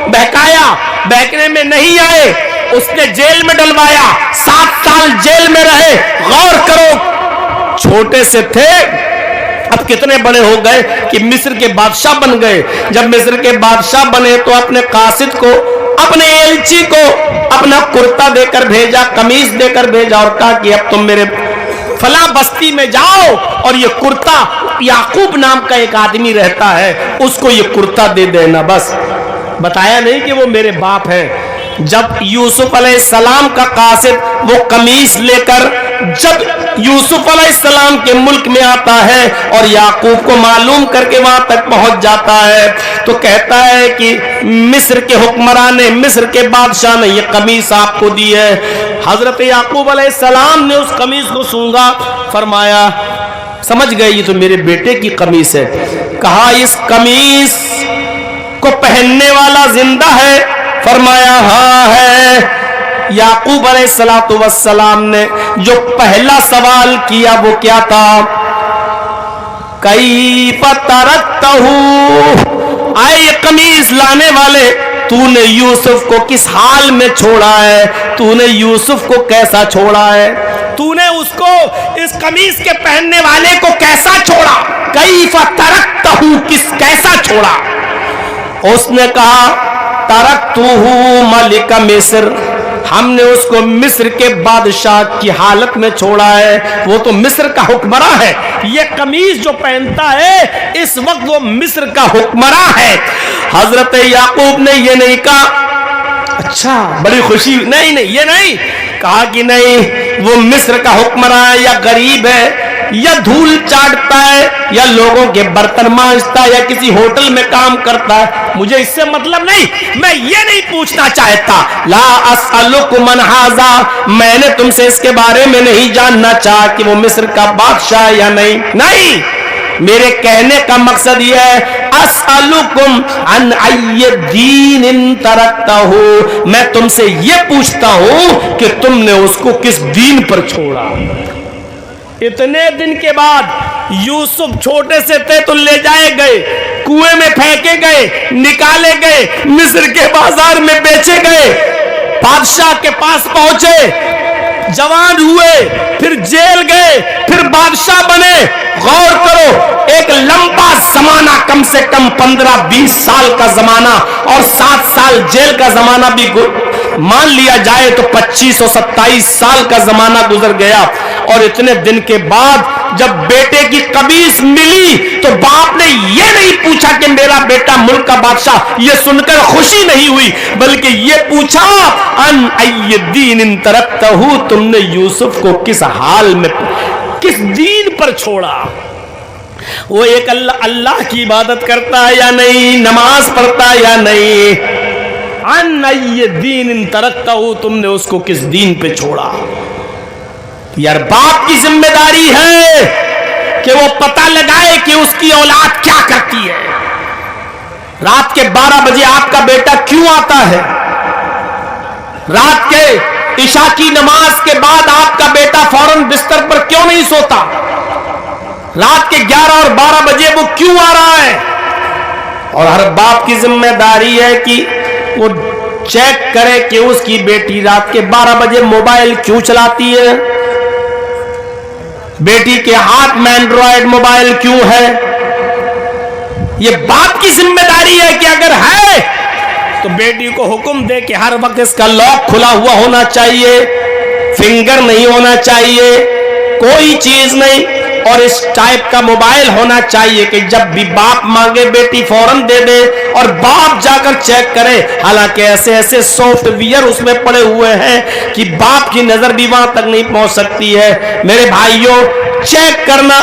بہکایا، بہکنے میں نہیں آئے، اس نے جیل میں ڈلوایا، 7 سال جیل میں رہے۔ غور کرو، چھوٹے سے تھے اب کتنے بڑے ہو گئے کہ مصر کے بادشاہ بن گئے۔ جب مصر کے بادشاہ بنے تو اپنے قاصد کو اپنے ایلچی کو اپنا کرتا دے کر بھیجا, قمیص دے کر بھیجا اور کہا کہ اب تم میرے فلاں بستی میں جاؤ اور یہ کرتا, یعقوب نام کا ایک آدمی رہتا ہے, اس کو یہ کرتا دے دینا. بس بتایا نہیں کہ وہ میرے باپ ہیں. جب یوسف علیہ السلام کا قاصد وہ قمیص لے کر جب یوسف علیہ السلام کے ملک میں آتا ہے اور یعقوب کو معلوم کر کے وہاں تک پہنچ جاتا ہے تو کہتا ہے کہ مصر کے حکمران نے, مصر کے بادشاہ نے یہ قمیص آپ کو دی ہے. حضرت یعقوب علیہ السلام نے اس قمیص کو سونگا, فرمایا سمجھ گئے یہ تو میرے بیٹے کی قمیص ہے. کہا اس قمیص کو پہننے والا زندہ ہے؟ فرمایا ہاں ہے. یعقوب علیہ السلام نے جو پہلا سوال کیا وہ کیا تھا؟ کیف ترکتہ, آئے یہ قمیص لانے والے, تو نے یوسف کو کس حال میں چھوڑا ہے؟ تو نے یوسف کو کیسا چھوڑا ہے؟ تو نے اس کو, اس قمیص کے پہننے والے کو کیسا چھوڑا؟ کیف ترکتہ, کیسا چھوڑا؟ اس نے کہا ترکتہ ملک مصر, ہم نے اس کو مصر کے بادشاہ کی حالت میں چھوڑا ہے, وہ تو مصر کا حکمراں ہے. یہ قمیص جو پہنتا ہے اس وقت وہ مصر کا حکمراں ہے. حضرت یعقوب نے یہ نہیں کہا اچھا بڑی خوشی, نہیں یہ نہیں کہا کہ نہیں وہ مصر کا حکمراں ہے یا غریب ہے یا دھول چاٹتا ہے یا لوگوں کے برتن مانجتا ہے یا کسی ہوٹل میں کام کرتا ہے, مجھے اس سے مطلب نہیں. میں یہ نہیں پوچھنا چاہتا, لا اسألکم عن ھذا, میں نے تم سے اس کے بارے میں نہیں جاننا چاہا کہ وہ مصر کا بادشاہ یا نہیں. میرے کہنے کا مقصد یہ ہے اسألکم عن ای دین ترکتہ, میں تم سے یہ پوچھتا ہوں کہ تم نے اس کو کس دین پر چھوڑا. اتنے دن کے بعد یوسف چھوٹے سے تھے تو لے جائے گئے, کنویں میں پھینکے گئے, نکالے گئے, مصر کے بازار میں بیچے گئے, بادشاہ کے پاس پہنچے, جوان ہوئے, پھر جیل گئے, پھر بادشاہ بنے. غور کرو, ایک لمبا زمانہ, کم سے کم 15-20 سال کا زمانہ اور 7 سال جیل کا زمانہ بھی مان لیا جائے تو 25-27 سال کا زمانہ گزر گیا. اور اتنے دن کے بعد جب بیٹے کی قمیص ملی تو باپ نے یہ نہیں پوچھا کہ میرا بیٹا ملک کا بادشاہ, یہ سن کر خوشی نہیں ہوئی بلکہ یہ پوچھا ان ای دین ترکتہ, تم نے یوسف کو کس حال میں, کس دین پر چھوڑا؟ وہ ایک اللہ کی عبادت کرتا ہے یا نہیں, نماز پڑھتا ہے یا نہیں؟ ان ای دین ترکتہ, تم نے اس کو کس دین پہ چھوڑا؟ یار باپ کی ذمہ داری ہے کہ وہ پتہ لگائے کہ اس کی اولاد کیا کرتی ہے. رات کے 12 بجے آپ کا بیٹا کیوں آتا ہے؟ رات کے عشاء کی نماز کے بعد آپ کا بیٹا فوراً بستر پر کیوں نہیں سوتا؟ رات کے 11 اور 12 بجے وہ کیوں آ رہا ہے؟ اور ہر باپ کی ذمہ داری ہے کہ وہ چیک کرے کہ اس کی بیٹی رات کے 12 بجے موبائل کیوں چلاتی ہے, بیٹی کے ہاتھ میں اینڈرائیڈ موبائل کیوں ہے. یہ باپ کی ذمہ داری ہے کہ اگر ہے تو بیٹی کو حکم دے کہ ہر وقت اس کا لاک کھلا ہوا ہونا چاہیے, فنگر نہیں ہونا چاہیے, کوئی چیز نہیں, اور اس ٹائپ کا موبائل ہونا چاہیے کہ جب بھی باپ مانگے بیٹی فوراً دے دے اور باپ جا کر چیک کرے. حالانکہ ایسے سافٹ ویئر اس میں پڑے ہوئے ہیں کہ باپ کی نظر بھی وہاں تک نہیں پہنچ سکتی ہے. میرے بھائیوں, چیک کرنا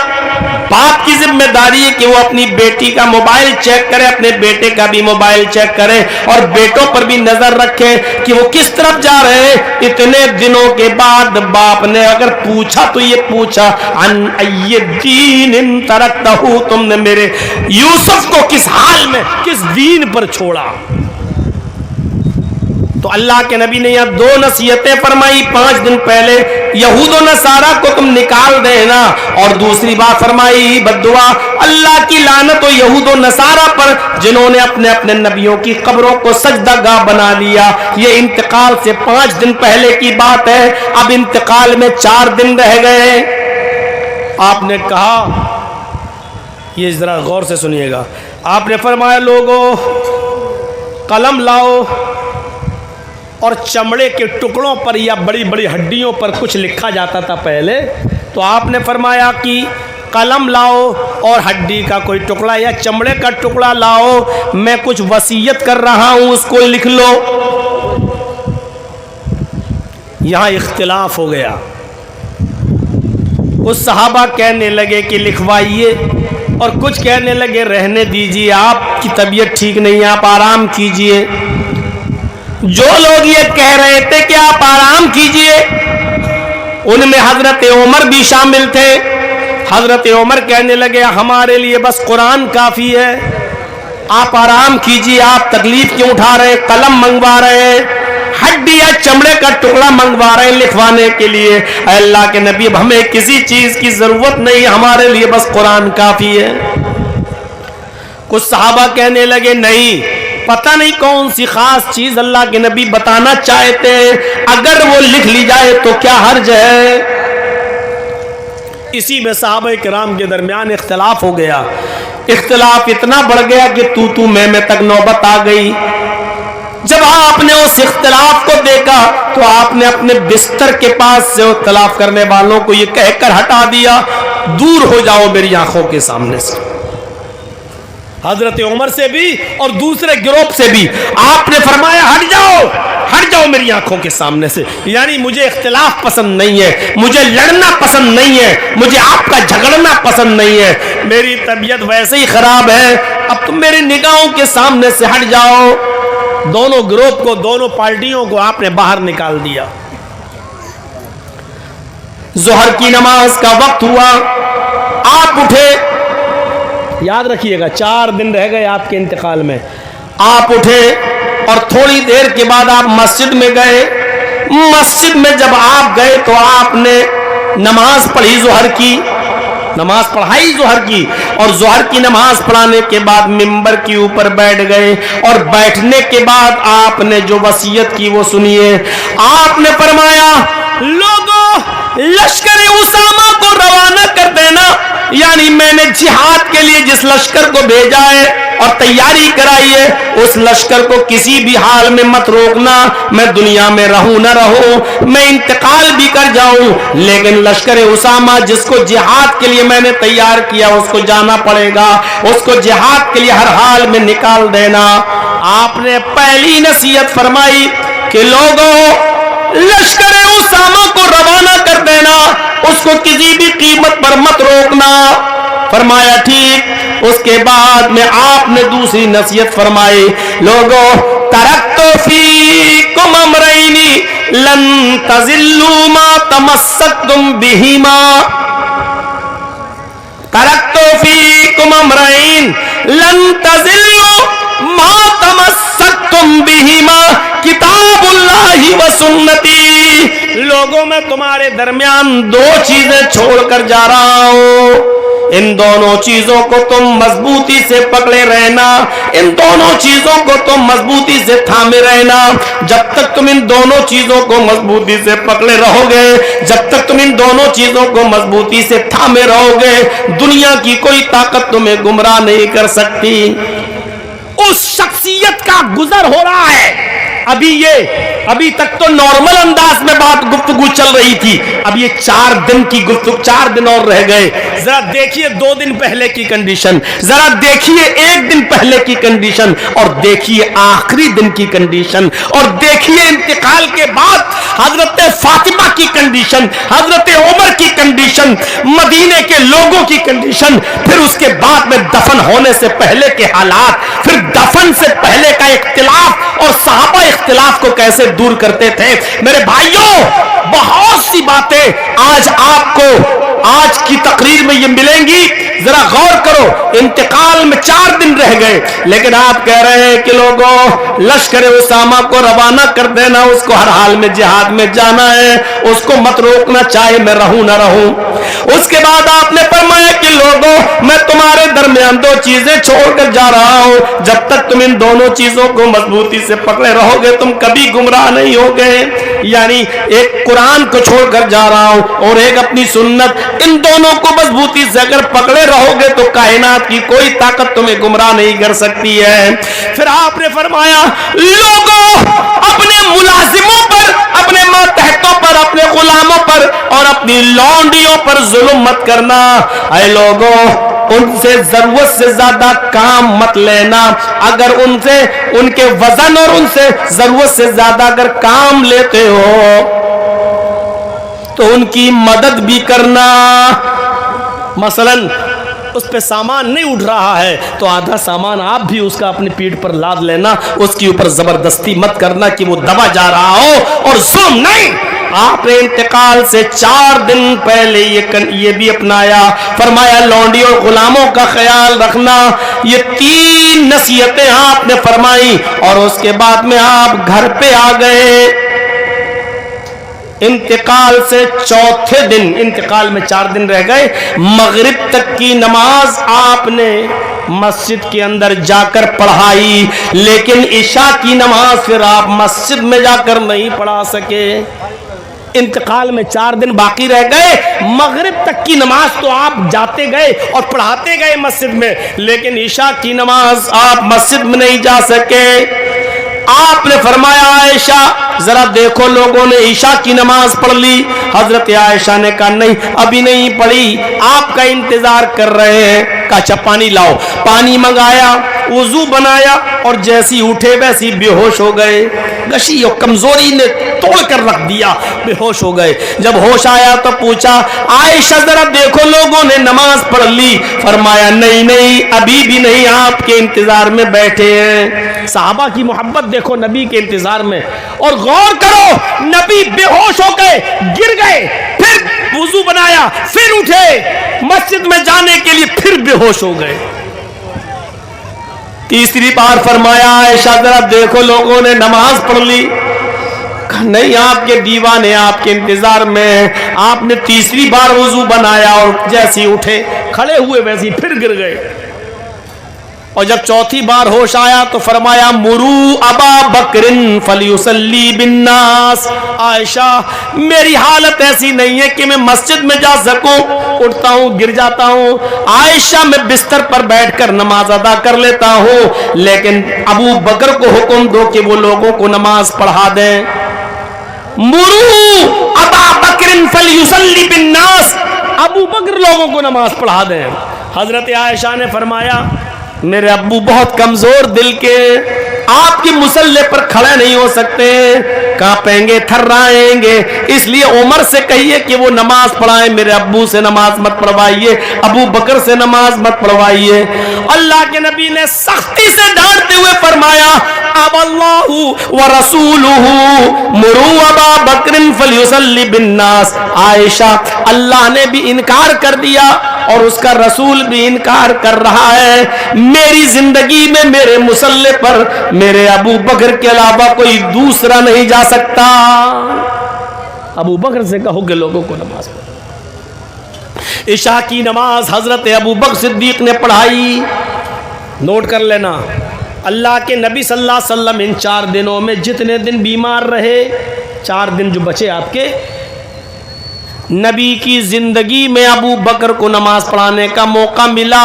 باپ کی ذمہ داری ہے کہ وہ اپنی بیٹی کا موبائل چیک کرے, اپنے بیٹے کا بھی موبائل چیک کرے اور بیٹوں پر بھی نظر رکھے کہ وہ کس طرف جا رہے ہیں. اتنے دنوں کے بعد باپ نے اگر پوچھا تو یہ پوچھا ان ای دین ترکتہ, تم نے میرے یوسف کو کس حال میں, کس دین پر چھوڑا؟ تو اللہ کے نبی نے یہاں 2 نصیحتیں فرمائی. 5 دن پہلے یہود و نصارہ کو تم نکال دینا, اور دوسری بات فرمائی بددعا, اللہ کی لعنت ہو یہود و نصارہ پر جنہوں نے اپنے اپنے نبیوں کی قبروں کو سجدہ گاہ بنا لیا. یہ انتقال سے 5 دن پہلے کی بات ہے. اب انتقال میں 4 دن رہ گئے. آپ نے کہا, یہ ذرا غور سے سنیے گا, آپ نے فرمایا لوگو قلم لاؤ, اور چمڑے کے ٹکڑوں پر یا بڑی بڑی ہڈیوں پر کچھ لکھا جاتا تھا پہلے، تو آپ نے فرمایا کہ قلم لاؤ اور ہڈی کا کوئی ٹکڑا یا چمڑے کا ٹکڑا لاؤ، میں کچھ وصیت کر رہا ہوں، اس کو لکھ لو۔ یہاں اختلاف ہو گیا۔ کچھ صحابہ کہنے لگے کہ لکھوائیے، اور کچھ کہنے لگے رہنے دیجیے، آپ کی طبیعت ٹھیک نہیں ہے، آپ آرام کیجیے۔ جو لوگ یہ کہہ رہے تھے کہ آپ آرام کیجیے، ان میں حضرت عمر بھی شامل تھے۔ حضرت عمر کہنے لگے ہمارے لیے بس قرآن کافی ہے، آپ آرام کیجیے، آپ تکلیف کیوں اٹھا رہے ہیں؟ قلم منگوا رہے ہیں، ہڈی یا چمڑے کا ٹکڑا منگوا رہے ہیں لکھوانے کے لیے۔ اے اللہ کے نبی، اب ہمیں کسی چیز کی ضرورت نہیں، ہمارے لیے بس قرآن کافی ہے۔ کچھ صحابہ کہنے لگے نہیں، پتہ نہیں کون سی خاص چیز اللہ کے نبی بتانا چاہتے ہیں، اگر وہ لکھ لی جائے تو کیا حرج ہے؟ اسی میں صحابہ کرام کے درمیان اختلاف ہو گیا۔ اختلاف اتنا بڑھ گیا کہ تو میں تک نوبت آ گئی۔ جب آپ نے اس اختلاف کو دیکھا تو آپ نے اپنے بستر کے پاس سے اختلاف کرنے والوں کو یہ کہہ کر ہٹا دیا، دور ہو جاؤ میری آنکھوں کے سامنے سے۔ حضرت عمر سے بھی اور دوسرے گروپ سے بھی آپ نے فرمایا ہٹ جاؤ میری آنکھوں کے سامنے سے، یعنی مجھے اختلاف پسند نہیں ہے، مجھے لڑنا پسند نہیں ہے، مجھے آپ کا جھگڑنا پسند نہیں ہے، میری طبیعت ویسے ہی خراب ہے، اب تم میری نگاہوں کے سامنے سے ہٹ جاؤ۔ دونوں گروپ کو، دونوں پارٹیوں کو آپ نے باہر نکال دیا۔ ظہر کی نماز کا وقت ہوا، آپ اٹھے، یاد رکھیے گا 4 دن رہ گئے آپ کے انتقال میں۔ آپ اٹھے اور تھوڑی دیر کے بعد آپ مسجد میں گئے۔ مسجد میں جب آپ گئے تو آپ نے نماز پڑھی، ظہر کی نماز پڑھائی ظہر کی، اور ظہر کی نماز پڑھانے کے بعد منبر کے اوپر بیٹھ گئے، اور بیٹھنے کے بعد آپ نے جو وصیت کی وہ سنیے۔ آپ نے فرمایا لوگوں، لشکر اسامہ کو روانہ کر دینا، یعنی میں نے جہاد کے لیے جس لشکر کو بھیجا ہے اور تیاری کرائی ہے، اس لشکر کو کسی بھی حال میں مت روکنا، میں دنیا میں رہوں نہ رہوں، میں انتقال بھی کر جاؤں، لیکن لشکر اسامہ جس کو جہاد کے لیے میں نے تیار کیا اس کو جانا پڑے گا، اس کو جہاد کے لیے ہر حال میں نکال دینا۔ آپ نے پہلی نصیحت فرمائی کہ لوگوں، لشکر اسامہ کو روانہ کر دینا، اس کو کسی بھی قیمت پر مت روکنا۔ فرمایا ٹھیک۔ اس کے بعد میں آپ نے دوسری نصیحت فرمائی، لوگوں، ترکت فیکم امرین لن تضلوا ما تمسکتم بہما، ترکت فیکم امرین لن تضلوا ما تمسکتم بہما، کتاب اللہ و سنتی۔ لوگوں، میں تمہارے درمیان 2 چیزیں چھوڑ کر جا رہا ہوں، ان دونوں چیزوں کو تم مضبوطی سے پکڑے رہنا، ان دونوں چیزوں کو تم مضبوطی سے تھامے رہنا۔ جب تک تم ان دونوں چیزوں کو مضبوطی سے پکڑے رہو گے، جب تک تم ان دونوں چیزوں کو مضبوطی سے تھامے رہو گے، دنیا کی کوئی طاقت تمہیں گمراہ نہیں کر سکتی۔ اس شخصیت کا گزر ہو رہا ہے۔ ابھی تک تو نارمل انداز میں بات گفتگو چل رہی تھی، اب یہ 4 دن کی گفتگو، 4 دن اور رہ گئے۔ ذرا دیکھیے 2 دن پہلے کی کنڈیشن، ذرا دیکھیے 1 دن پہلے کی کنڈیشن، اور دیکھیے آخری دن کی کنڈیشن، اور دیکھیے انتقال کے بعد حضرت فاطمہ کی کنڈیشن، حضرت عمر کی کنڈیشن، مدینے کے لوگوں کی کنڈیشن، پھر اس کے بعد میں دفن ہونے سے پہلے کے حالات، پھر دفن سے پہلے کا اختلاف، اور صحابہ اختلاف کو کیسے دور کرتے تھے۔ میرے بھائیوں، بہت سی باتیں آج آپ کو آج کی تقریر میں یہ ملیں گی، ذرا غور کرو۔ انتقال میں 4 دن رہ گئے، لیکن آپ کہہ رہے ہیں کہ لوگوں، لشکر اسامہ کو روانہ کر دینا، اس کو ہر حال میں جہاد میں جانا ہے، اس کو مت روکنا، چاہے میں رہوں نہ رہوں۔ اس کے بعد آپ نے فرمایا کہ لوگوں، میں تمہارے درمیان 2 چیزیں چھوڑ کر جا رہا ہوں، جب تک تم ان دونوں چیزوں کو مضبوطی سے پکڑے رہو گے تم کبھی گمراہ نہیں ہوگے۔ یعنی ایک قرآن کو چھوڑ کر جا رہا ہوں اور ایک اپنی سنت، ان دونوں کو مضبوطی سے اگر پکڑے رہو گے تو کائنات کی کوئی طاقت تمہیں گمراہ نہیں کر سکتی ہے۔ پھر آپ نے فرمایا لوگوں اپنے ملازموں پر، اپنے ماتحتوں پر، اپنے غلاموں پر اور اپنی لونڈیوں پر ظلم مت کرنا۔ اے لوگوں ان سے ضرورت سے زیادہ کام مت لینا، اگر ان سے ان کے وزن اور ان سے ضرورت سے زیادہ اگر کام لیتے ہو تو ان کی مدد بھی کرنا۔ مثلا اس پہ سامان نہیں اٹھ رہا ہے تو آدھا سامان آپ بھی اس کا اپنی پیٹھ پر لاد لینا، اس کے اوپر زبردستی مت کرنا کہ وہ دبا جا رہا ہو، اور ظلم نہیں۔ آپ نے انتقال سے 4 دن پہلے یہ بھی اپنایا، فرمایا لونڈی اور غلاموں کا خیال رکھنا۔ یہ 3 نصیحتیں آپ نے فرمائی اور اس کے بعد میں آپ گھر پہ آ گئے۔ انتقال سے چوتھے دن، انتقال میں 4 دن رہ گئے، مغرب تک کی نماز آپ نے مسجد کے اندر جا کر پڑھائی، لیکن عشاء کی نماز پھر آپ مسجد میں جا کر نہیں پڑھا سکے۔ انتقال میں 4 دن باقی رہ گئے، مغرب تک کی نماز تو آپ جاتے گئے اور پڑھاتے گئے مسجد میں، لیکن عشاء کی نماز آپ مسجد میں نہیں جا سکے۔ آپ نے فرمایا عائشہ ذرا دیکھو لوگوں نے عشاء کی نماز پڑھ لی۔ حضرت عائشہ نے کہا نہیں ابھی نہیں پڑھی، آپ کا انتظار کر رہے ہیں۔ کہا اچھا پانی لاؤ، پانی منگایا، وضو بنایا اور جیسی اٹھے ویسی بے ہوش ہو گئے۔ غشی اور کمزوری نے توڑ کر رکھ دیا، بے ہوش ہو گئے۔ جب ہوش آیا تو پوچھا عائشہ ذرا دیکھو لوگوں نے نماز پڑھ لی۔ فرمایا نہیں نہیں ابھی بھی نہیں، آپ کے انتظار میں بیٹھے ہیں۔ صحابہ کی محبت دیکھو نبی کے انتظار میں، اور غور کرو نبی بے ہوش ہو گئے، گر گئے، پھر وضو بنایا، پھر اٹھے، مسجد میں جانے کے لیے پھر بے ہوش ہو گئے۔ تیسری بار فرمایا عائشہ ذرا دیکھو لوگوں نے نماز پڑھ لی۔ نہیں آپ کے دیوانے آپ کے انتظار میں۔ آپ نے تیسری بار وضو بنایا اور جیسے اٹھے کھڑے ہوئے ویسے پھر گر گئے۔ اور جب چوتھی بار ہوش آیا تو فرمایا مرو ابا بکر فلیصلی بالناس۔ عائشہ میری حالت ایسی نہیں ہے کہ میں مسجد میں جا سکوں، اٹھتا ہوں گر جاتا ہوں۔ عائشہ میں بستر پر بیٹھ کر نماز ادا کر لیتا ہوں، لیکن ابو بکر کو حکم دو کہ وہ لوگوں کو نماز پڑھا دیں۔ مرو ابا بکر فلیصلی بالناس، ابو بکر لوگوں کو نماز پڑھا دیں۔ حضرت عائشہ نے فرمایا میرے ابو بہت کمزور دل کے، آپ کے مصلے پر کھڑے نہیں ہو سکتے، کانپیں گے تھرائیں گے، اس لیے عمر سے کہیے کہ وہ نماز پڑھائیں، میرے ابو سے نماز مت پڑھوائیے، ابو بکر سے نماز مت پڑھوائیے۔ اللہ کے نبی نے سختی سے ڈانٹتے ہوئے فرمایا اب اللہ ورسولہ مرو ابا بکر فلیصلی بالناس۔ عائشہ اللہ نے بھی انکار کر دیا اور اس کا رسول بھی انکار کر رہا ہے، میری زندگی میں میرے مصلے پر میرے ابو بکر کے علاوہ کوئی دوسرا نہیں جا سکتا۔ ابو بکر سے کہو کہ لوگوں کو نماز پڑھو۔ عشاء کی نماز حضرت ابو بکر صدیق نے پڑھائی۔ نوٹ کر لینا اللہ کے نبی صلی اللہ علیہ وسلم ان 4 دنوں میں جتنے دن بیمار رہے، 4 دن جو بچے آپ کے، نبی کی زندگی میں ابو بکر کو نماز پڑھانے کا موقع ملا،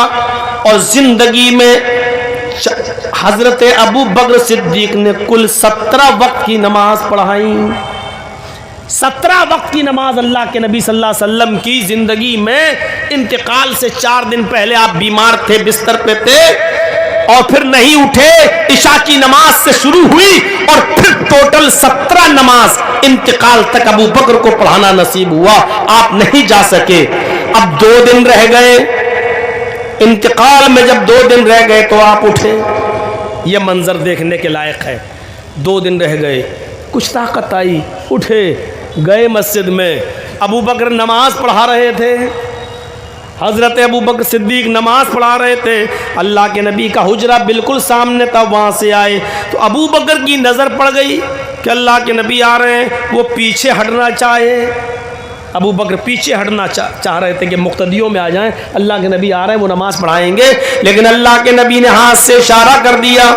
اور زندگی میں حضرت ابو بکر صدیق نے کل 17 وقت کی نماز پڑھائی۔ 17 وقت کی نماز اللہ کے نبی صلی اللہ علیہ وسلم کی زندگی میں۔ انتقال سے 4 دن پہلے آپ بیمار تھے، بستر پہ تھے، اور پھر نہیں اٹھے، عشاء کی نماز سے شروع ہوئی اور پھر ٹوٹل 17 نماز انتقال تک ابو بکر کو پڑھانا نصیب ہوا، آپ نہیں جا سکے۔ اب 2 دن رہ گئے، انتقال میں جب 2 دن رہ گئے تو آپ اٹھے۔ یہ منظر دیکھنے کے لائق ہے۔ 2 دن رہ گئے، کچھ طاقت آئی، اٹھے، گئے مسجد میں، ابو بکر نماز پڑھا رہے تھے، حضرت ابو بکر صدیق نماز پڑھا رہے تھے، اللہ کے نبی کا حجرہ بالکل سامنے تھا، وہاں سے آئے تو ابو بکر کی نظر پڑ گئی کہ اللہ کے نبی آ رہے ہیں، وہ پیچھے ہٹنا چاہے، ابو بکر پیچھے ہٹنا چاہ رہے تھے کہ مقتدیوں میں آ جائیں، اللہ کے نبی آ رہے ہیں وہ نماز پڑھائیں گے، لیکن اللہ کے نبی نے ہاتھ سے اشارہ کر دیا،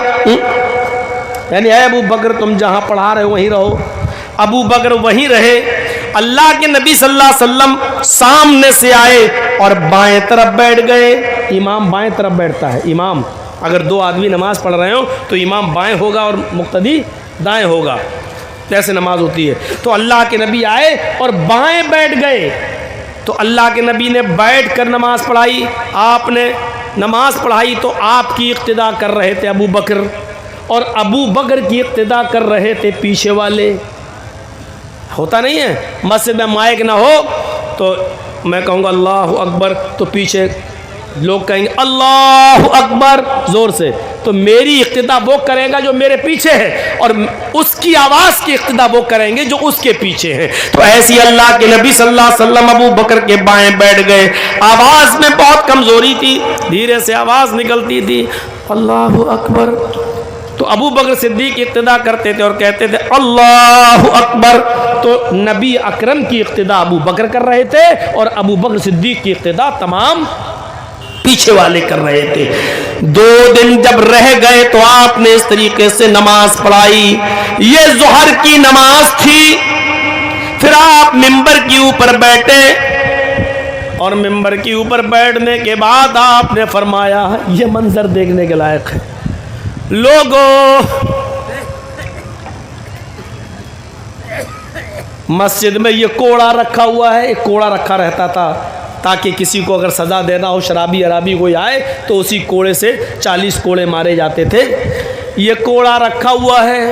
یعنی اے ابو بکر تم جہاں پڑھا رہے ہو وہیں رہو۔ ابو بکر وہیں رہے اللہ کے نبی صلی اللہ علیہ وسلم سامنے سے آئے اور بائیں طرف بیٹھ گئے. امام بائیں طرف بیٹھتا ہے. امام اگر دو آدمی نماز پڑھ رہے ہوں تو امام بائیں ہوگا اور مقتدی دائیں ہوگا. ایسے نماز ہوتی ہے. تو اللہ کے نبی آئے اور بائیں بیٹھ گئے. تو اللہ کے نبی نے بیٹھ کر نماز پڑھائی. آپ نے نماز پڑھائی تو آپ کی اقتدا کر رہے تھے ابو بکر, اور ابو بکر کی اقتدا کر رہے تھے پیچھے والے. ہوتا نہیں ہے مسجد میں مائک نہ ہو تو میں کہوں گا اللہ اکبر تو پیچھے لوگ کہیں گے اللہ اکبر زور سے, تو میری اقتدا وہ کرے گا جو میرے پیچھے ہے, اور اس کی آواز کی اقتدا وہ کریں گے جو اس کے پیچھے ہیں. تو ایسی اللہ کے نبی صلی اللہ علیہ وسلم ابو بکر کے بائیں بیٹھ گئے. آواز میں بہت کمزوری تھی, دھیرے سے آواز نکلتی تھی اللہ اکبر. تو ابو بکر صدیق کی اقتدا کرتے تھے اور کہتے تھے اللہ اکبر. تو نبی اکرم کی اقتدا ابو بکر کر رہے تھے اور ابو بکر صدیق کی اقتدا تمام پیچھے والے کر رہے تھے. 2 دن جب رہ گئے تو آپ نے اس طریقے سے نماز پڑھائی. یہ ظہر کی نماز تھی. پھر آپ منبر کے اوپر بیٹھے اور منبر کے اوپر بیٹھنے کے بعد آپ نے فرمایا یہ منظر دیکھنے کے لائق ہے. لوگوں مسجد میں یہ کوڑا رکھا ہوا ہے. ایک کوڑا رکھا رہتا تھا تاکہ کسی کو اگر سزا دینا ہو, شرابی عرابی کوئی آئے تو اسی کوڑے سے 40 کوڑے مارے جاتے تھے. یہ کوڑا رکھا ہوا ہے.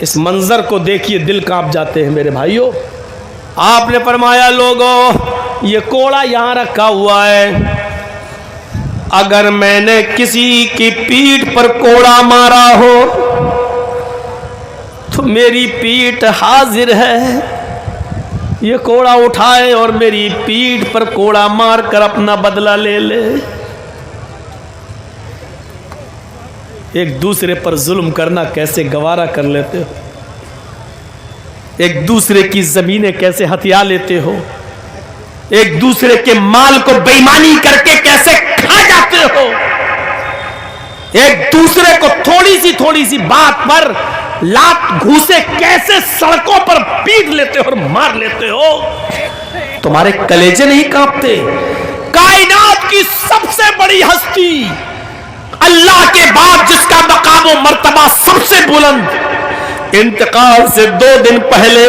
اس منظر کو دیکھیے دل کانپ جاتے ہیں میرے بھائیوں. آپ نے فرمایا لوگوں یہ کوڑا یہاں رکھا ہوا ہے, اگر میں نے کسی کی پیٹھ پر کوڑا مارا ہو تو میری پیٹھ حاضر ہے. یہ کوڑا اٹھائے اور میری پیٹھ پر کوڑا مار کر اپنا بدلہ لے لے. ایک دوسرے پر ظلم کرنا کیسے گوارا کر لیتے ہو, ایک دوسرے کی زمینیں کیسے ہتھیا لیتے ہو, ایک دوسرے کے مال کو بے ایمانی کر کے کیسے کھا جاتے ہو, ایک دوسرے کو تھوڑی سی بات پر لات گھوسے کیسے سڑکوں پر پیٹ لیتے ہو اور مار لیتے ہو. تمہارے کلیجے نہیں کانپتے؟ کائنات کی سب سے بڑی ہستی اللہ کے بعد جس کا مقام و مرتبہ سب سے بلند, انتقال سے 2 دن پہلے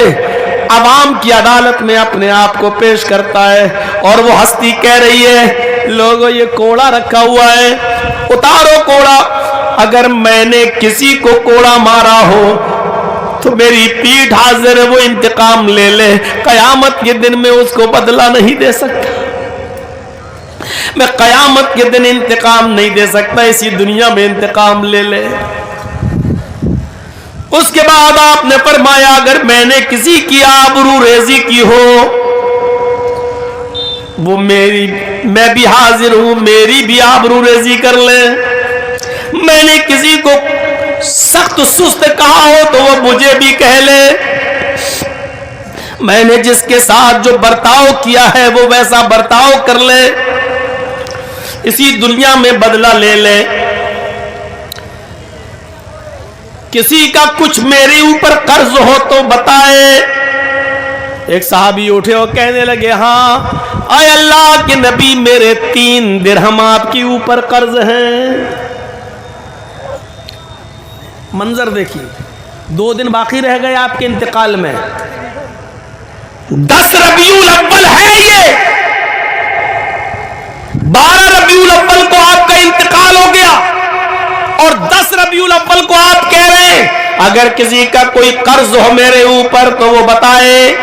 عوام کی عدالت میں اپنے آپ کو پیش کرتا ہے اور وہ ہستی کہہ رہی ہے لوگوں یہ کوڑا رکھا ہوا ہے, اتارو کوڑا. اگر میں نے کسی کو کوڑا مارا ہو تو میری پیٹھ حاضر ہے, وہ انتقام لے لے. قیامت کے دن میں اس کو بدلہ نہیں دے سکتا, میں قیامت کے دن انتقام نہیں دے سکتا, اسی دنیا میں انتقام لے لے. اس کے بعد آپ نے فرمایا اگر میں نے کسی کی آبرو ریزی کی ہو وہ میں بھی حاضر ہوں, میری بھی آبرو ریزی کر لے. میں نے کسی کو سخت سست کہا ہو تو وہ مجھے بھی کہہ لے. میں نے جس کے ساتھ جو برتاؤ کیا ہے وہ ویسا برتاؤ کر لے, اسی دنیا میں بدلہ لے لے. کسی کا کچھ میرے اوپر قرض ہو تو بتائے. ایک صحابی اٹھے اور کہنے لگے ہاں اے اللہ کے نبی میرے 3 درہم آپ کے اوپر قرض ہیں. منظر دیکھیے 2 دن باقی رہ گئے آپ کے انتقال میں. 10 ربیع الاول ہے یہ, 12 ربیع الاول کو آپ کا انتقال ہو گیا اور 10 ربیع الاول کو آپ کہہ رہے ہیں اگر کسی کا کوئی قرض ہو میرے اوپر تو وہ بتائے.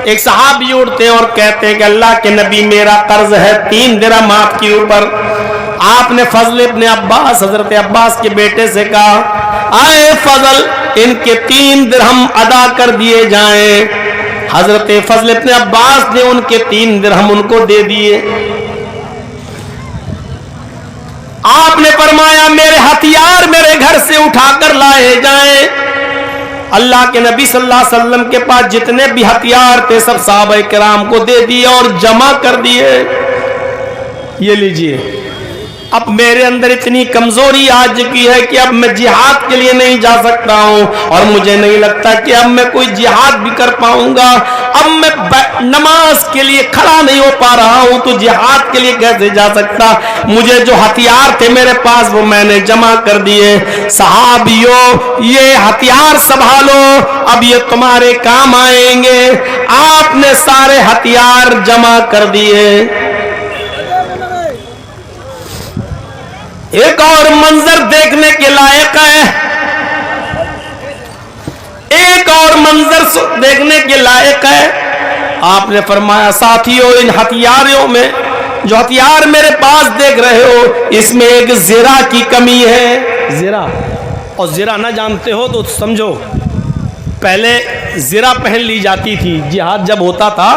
ایک صحابی اٹھتے اور کہتے ہیں کہ اللہ کے نبی میرا قرض ہے 3 درہم آپ کے اوپر. آپ نے فضل ابن عباس حضرت عباس کے بیٹے سے کہا آئے فضل ان کے 3 درہم ادا کر دیے جائیں. حضرت فضل ابن عباس نے ان کے 3 درہم ان کو دے دیے. آپ نے فرمایا میرے ہتھیار میرے گھر سے اٹھا کر لائے جائیں. اللہ کے نبی صلی اللہ علیہ وسلم کے پاس جتنے بھی ہتھیار تھے سب صحابہ کرام کو دے دیے اور جمع کر دیے. یہ لیجئے اب میرے اندر اتنی کمزوری آ چکی ہے کہ اب میں جہاد کے لیے نہیں جا سکتا ہوں، اور مجھے نہیں لگتا کہ اب میں کوئی جہاد بھی کر پاؤں گا۔ اب میں نماز کے لیے کھڑا نہیں ہو پا رہا ہوں تو جہاد کے لیے کیسے جا سکتا؟ مجھے جو ہتھیار تھے میرے پاس وہ میں نے جمع کر دیے۔ صحابیوں، یہ ہتھیار سنبھالو، اب یہ تمہارے کام آئیں گے۔ آپ نے سارے ہتھیار جمع کر دیے۔ ایک اور منظر دیکھنے کے لائق ہے، ایک اور منظر دیکھنے کے لائق ہے۔ آپ نے فرمایا ساتھیوں، ان ہتھیاروں میں جو ہتھیار میرے پاس دیکھ رہے ہو اس میں ایک زرہ کی کمی ہے۔ زرہ، اور زرہ نہ جانتے ہو تو سمجھو پہلے زرہ پہن لی جاتی تھی، جہاد جب ہوتا تھا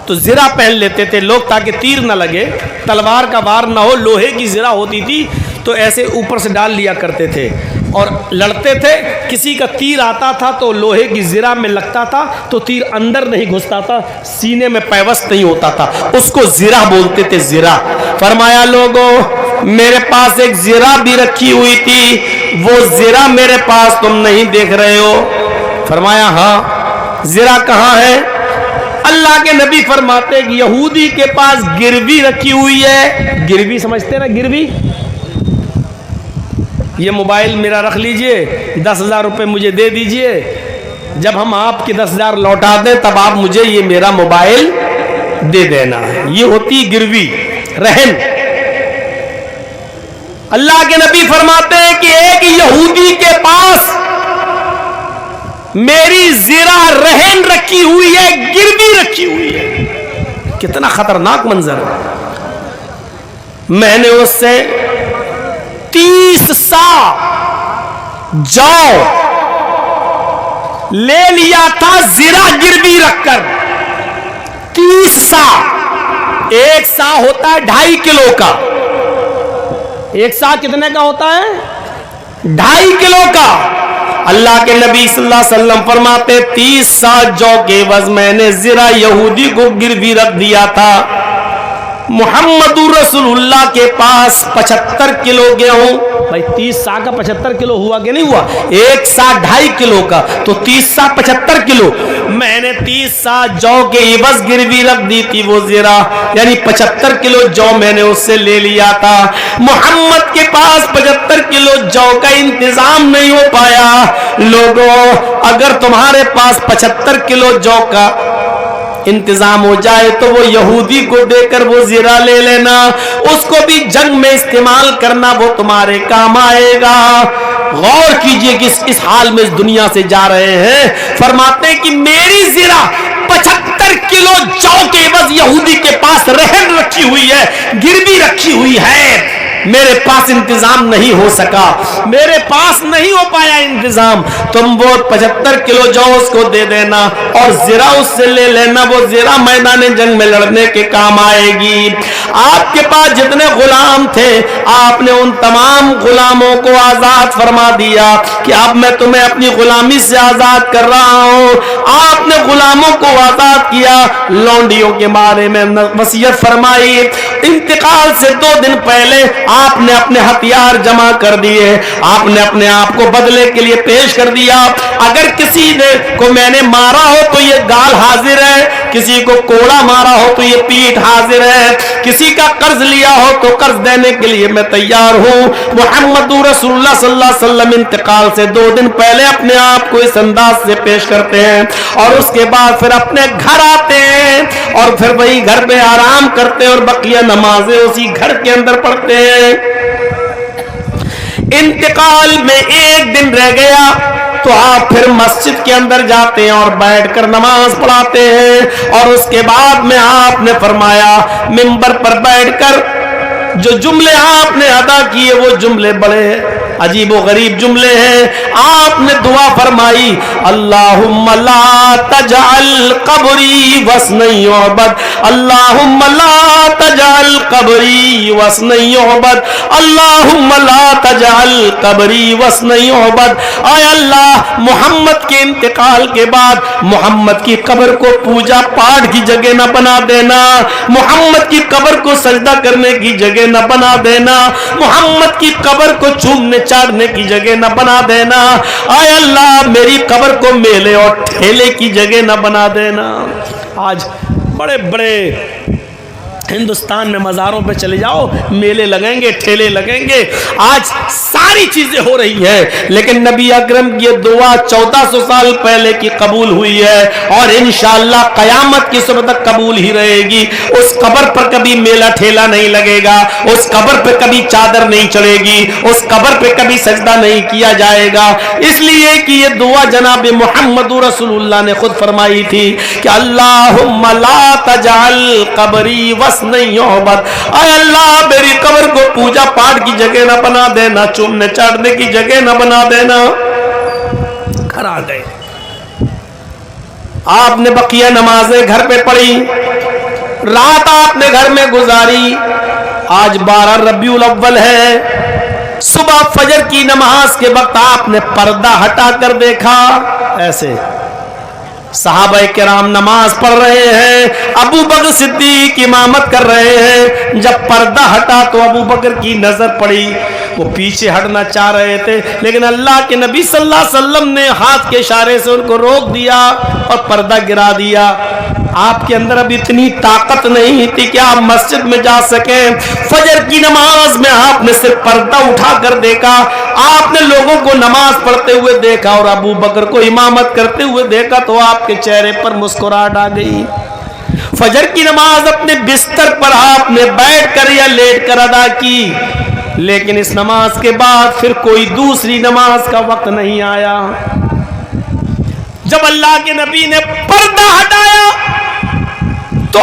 تو زرہ پہن لیتے تھے لوگ تاکہ تیر نہ لگے، تلوار کا وار نہ ہو، لوہے کی زرہ ہوتی تھی تو ایسے اوپر سے ڈال لیا کرتے تھے اور لڑتے تھے۔ کسی کا تیر آتا تھا تو لوہے کی زرہ میں لگتا تھا تو تیر اندر نہیں گھستا تھا، سینے میں پیوست نہیں ہوتا تھا، اس کو زرہ بولتے تھے، زرہ۔ فرمایا لوگوں، میرے پاس ایک زرہ بھی رکھی ہوئی تھی، وہ زرہ میرے پاس تم نہیں دیکھ رہے ہو؟ فرمایا ہاں۔ زرہ کہاں ہے؟ اللہ کے نبی فرماتے کہ یہودی کے پاس گروی رکھی ہوئی ہے۔ گروی سمجھتے نا، گروی؟ یہ موبائل میرا رکھ لیجئے، 10,000 روپے مجھے دے دیجئے، جب ہم آپ کے 10,000 لوٹا دیں تب آپ مجھے یہ میرا موبائل دے دینا ہے، یہ ہوتی گروی، رہن۔ اللہ کے نبی فرماتے ہیں کہ ایک یہودی کے پاس میری زرہ رہن رکھی ہوئی ہے، گروی رکھی ہوئی ہے۔ کتنا خطرناک منظر ہے۔ میں نے اس سے 30 سا جو لے لیا تھا زرہ گروی رکھ کر۔ 30 سا، ایک سا ہوتا ہے 2.5 کلو کا۔ ایک سا کتنے کا ہوتا ہے؟ 2.5 کلو کا۔ اللہ کے نبی صلی اللہ علیہ وسلم فرماتے 30 سا جو کے عوض میں نے زرہ یہودی کو گروی رکھ دیا تھا۔ محمد رسول اللہ کے پاس 75 کلو گیہوں، بھائی 30 سا کا 75 کلو ہوا کہ نہیں ہوا؟ ایک سا 2.5 کلو کا تو 30 سا 75 کلو۔ میں نے 30 سا جو کے عوض گروی رکھ دی تھی وہ زرہ، یعنی 75 کلو جو میں نے اس سے لے لیا تھا۔ محمد کے پاس 75 کلو جو کا انتظام نہیں ہو پایا۔ لوگوں، اگر تمہارے پاس 75 کلو جو کا انتظام ہو جائے تو وہ یہودی کو دے کر وہ زرہ لے لینا، اس کو بھی جنگ میں استعمال کرنا، وہ تمہارے کام آئے گا۔ غور کیجئے کہ اس حال میں اس دنیا سے جا رہے ہیں۔ فرماتے ہیں کہ میری زرہ 75 کلو جو کے عوض یہودی کے پاس رہن رکھی ہوئی ہے، گروی رکھی ہوئی ہے، میرے پاس انتظام نہیں ہو سکا، میرے پاس نہیں ہو پایا انتظام۔ تم وہ 75 کلو جو اس کو دے دینا اور زرہ اس سے لے لینا، وہ زرہ میدان جنگ میں لڑنے کے کام آئے گی۔ آپ کے پاس جتنے غلام تھے آپ نے ان تمام غلاموں کو آزاد فرما دیا کہ اب میں تمہیں اپنی غلامی سے آزاد کر رہا ہوں۔ آپ نے غلاموں کو آزاد کیا، لونڈیوں کے بارے میں وصیت فرمائی۔ انتقال سے 2 دن پہلے آپ نے اپنے ہتھیار جمع کر دیے، آپ نے اپنے آپ کو بدلے کے لیے پیش کر دیا۔ اگر کسی نے کو میں نے مارا ہو تو یہ گال حاضر ہے، کسی کو کوڑا مارا ہو تو یہ پیٹھ حاضر ہے، کسی کا قرض لیا ہو تو قرض دینے کے لیے میں تیار ہوں۔ محمد رسول اللہ صلی اللہ علیہ وسلم انتقال سے 2 دن پہلے اپنے آپ کو اس انداز سے پیش کرتے ہیں اور اس کے بعد پھر اپنے گھر آتے ہیں اور پھر وہی گھر میں آرام کرتے ہیں اور بقیہ نمازیں اسی گھر کے اندر پڑھتے ہیں۔ انتقال میں 1 دن رہ گیا تو آپ پھر مسجد کے اندر جاتے ہیں اور بیٹھ کر نماز پڑھاتے ہیں، اور اس کے بعد میں آپ نے فرمایا منبر پر بیٹھ کر جو جملے آپ نے ادا کیے وہ جملے بڑے عجیب و غریب جملے ہیں. آپ نے دعا فرمائی اللہم لا تجعل قبری وثنا یعبد, اللہم لا تجعل قبری وثنا یعبد, اللہم لا تجعل قبری وثنا یعبد. اے اللہ محمد کے انتقال کے بعد محمد کی قبر کو پوجا پاٹ کی جگہ نہ بنا دینا, محمد کی قبر کو سجدہ کرنے کی جگہ نہ بنا دینا, محمد کی قبر کو چومنے چاٹنے کی جگہ نہ بنا دینا. اے اللہ میری قبر کو میلے اور ٹھیلے کی جگہ نہ بنا دینا. آج بڑے بڑے ہندوستان میں مزاروں پہ چلے جاؤ, میلے لگیں گے, ٹھیلے لگیں گے, آج ساری چیزیں ہو رہی ہیں, لیکن نبی اکرم کی دعا 1400 سال پہلے کی قبول ہوئی ہے اور انشاءاللہ قیامت کی صبح تک قبول ہی رہے گی. اس قبر پر کبھی میلہ ٹھیلا نہیں لگے گا, اس قبر پہ کبھی چادر نہیں چڑھے گی, اس قبر پہ کبھی سجدہ نہیں کیا جائے گا, اس لیے کہ یہ دعا جناب محمد رسول اللہ نے خود فرمائی تھی کہ اللہم لا تجعل قبری نہیں عبد, اے اللہ میری قبر کو پوجا پاٹ کی جگہ نہ بنا دینا, چومنے چاٹنے کی جگہ نہ بنا دینا. گھر آ گئے, آپ نے بقیہ نمازیں گھر پہ پڑھی, رات آپ نے گھر میں گزاری. آج 12 ربیع الاول ہے, صبح فجر کی نماز کے وقت آپ نے پردہ ہٹا کر دیکھا, ایسے صحابہ کرام نماز پڑھ رہے ہیں, ابو بکر صدیق امامت کر رہے ہیں. جب پردہ ہٹا تو ابو بکر کی نظر پڑی, وہ پیچھے ہٹنا چاہ رہے تھے لیکن اللہ کے نبی صلی اللہ علیہ وسلم نے ہاتھ کے اشارے سے ان کو روک دیا اور پردہ گرا دیا. آپ کے اندر اب اتنی طاقت نہیں تھی کہ آپ مسجد میں جا سکیں. فجر کی نماز میں آپ نے صرف پردہ اٹھا کر دیکھا, آپ نے لوگوں کو نماز پڑھتے ہوئے دیکھا اور ابو بکر کو امامت کرتے ہوئے دیکھا تو آپ کے چہرے پر مسکراہٹ آ گئی. فجر کی نماز اپنے بستر پر آپ نے بیٹھ کر یا لیٹ کر ادا کی, لیکن اس نماز کے بعد پھر کوئی دوسری نماز کا وقت نہیں آیا. جب اللہ کے نبی نے پردہ ہٹایا تو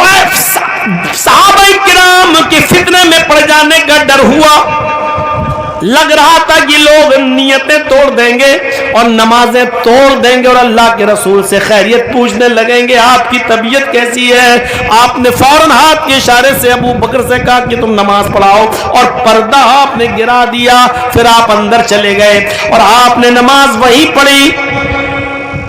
صحابہ کرام کے فتنے میں پڑ جانے کا ڈر ہوا. لگ رہا تھا کہ لوگ نیتیں توڑ دیں گے اور نمازیں توڑ دیں گے اور اللہ کے رسول سے خیریت پوچھنے لگیں گے, آپ کی طبیعت کیسی ہے. آپ نے فوراً ہاتھ کے اشارے سے ابو بکر سے کہا کہ تم نماز پڑھاؤ اور پردہ آپ نے گرا دیا. پھر آپ اندر چلے گئے اور آپ نے نماز وہی پڑھی.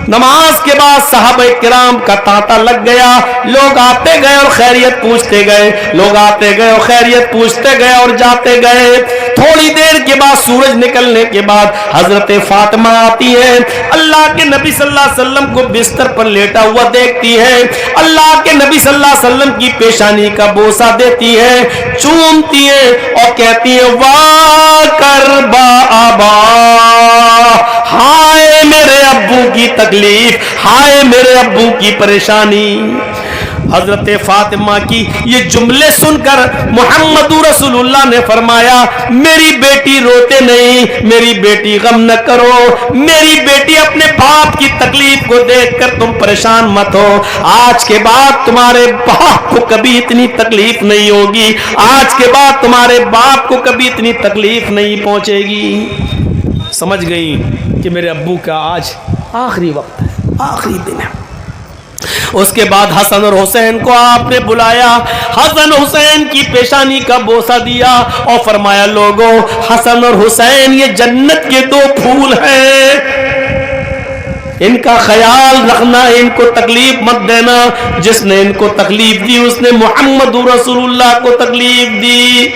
نماز کے بعد صحابہ کرام کا تانتا لگ گیا, لوگ آتے گئے اور خیریت پوچھتے گئے, لوگ آتے گئے اور خیریت پوچھتے گئے اور جاتے گئے. تھوڑی دیر کے بعد سورج نکلنے کے بعد حضرت فاطمہ آتی ہے, اللہ کے نبی صلی اللہ علیہ وسلم کو بستر پر لیٹا ہوا دیکھتی ہے, اللہ کے نبی صلی اللہ علیہ وسلم کی پیشانی کا بوسہ دیتی ہے, چومتی ہے اور کہتی ہے واہ کربا ابا, ہائے میرے ابو کی تکلیف, ہائے میرے ابو کی پریشانی. حضرت فاطمہ کی یہ جملے سن کر محمد رسول اللہ نے فرمایا میری بیٹی روتے نہیں, میری بیٹی غم نہ کرو, میری بیٹی اپنے باپ کی تکلیف کو دیکھ کر تم پریشان مت ہو. آج کے بعد تمہارے باپ کو کبھی اتنی تکلیف نہیں ہوگی, آج کے بعد تمہارے باپ کو کبھی اتنی تکلیف نہیں پہنچے گی. سمجھ گئی کہ میرے ابو کا آج آخری وقت ہے, آخری دن ہے. اس کے بعد حسن اور حسین کو آپ نے بلایا, حسن حسین کی پیشانی کا بوسہ دیا اور فرمایا لوگوں حسن اور حسین یہ جنت کے 2 پھول ہیں, ان کا خیال رکھنا, ان کو تکلیف مت دینا. جس نے ان کو تکلیف دی اس نے محمد رسول اللہ کو تکلیف دی.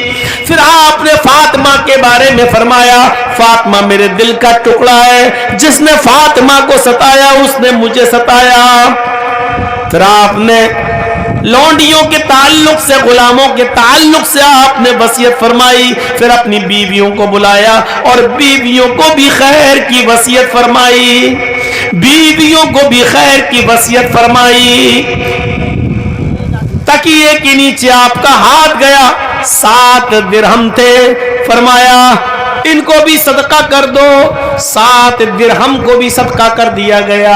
پھر آپ نے فاطمہ کے بارے میں فرمایا فاطمہ میرے دل کا ٹکڑا ہے, جس نے فاطمہ کو ستایا اس نے مجھے ستایا. پھر آپ نے لونڈیوں کے تعلق سے, غلاموں کے تعلق سے آپ نے وصیت فرمائی. پھر اپنی بیویوں کو بلایا اور بیویوں کو بھی خیر کی وصیت فرمائی, بیویوں کو بھی خیر کی وصیت فرمائی. تکیے کے نیچے آپ کا ہاتھ گیا, 7 درہم تھے, فرمایا ان کو بھی صدقہ کر دو. 7 درہم کو بھی صدقہ کر دیا گیا.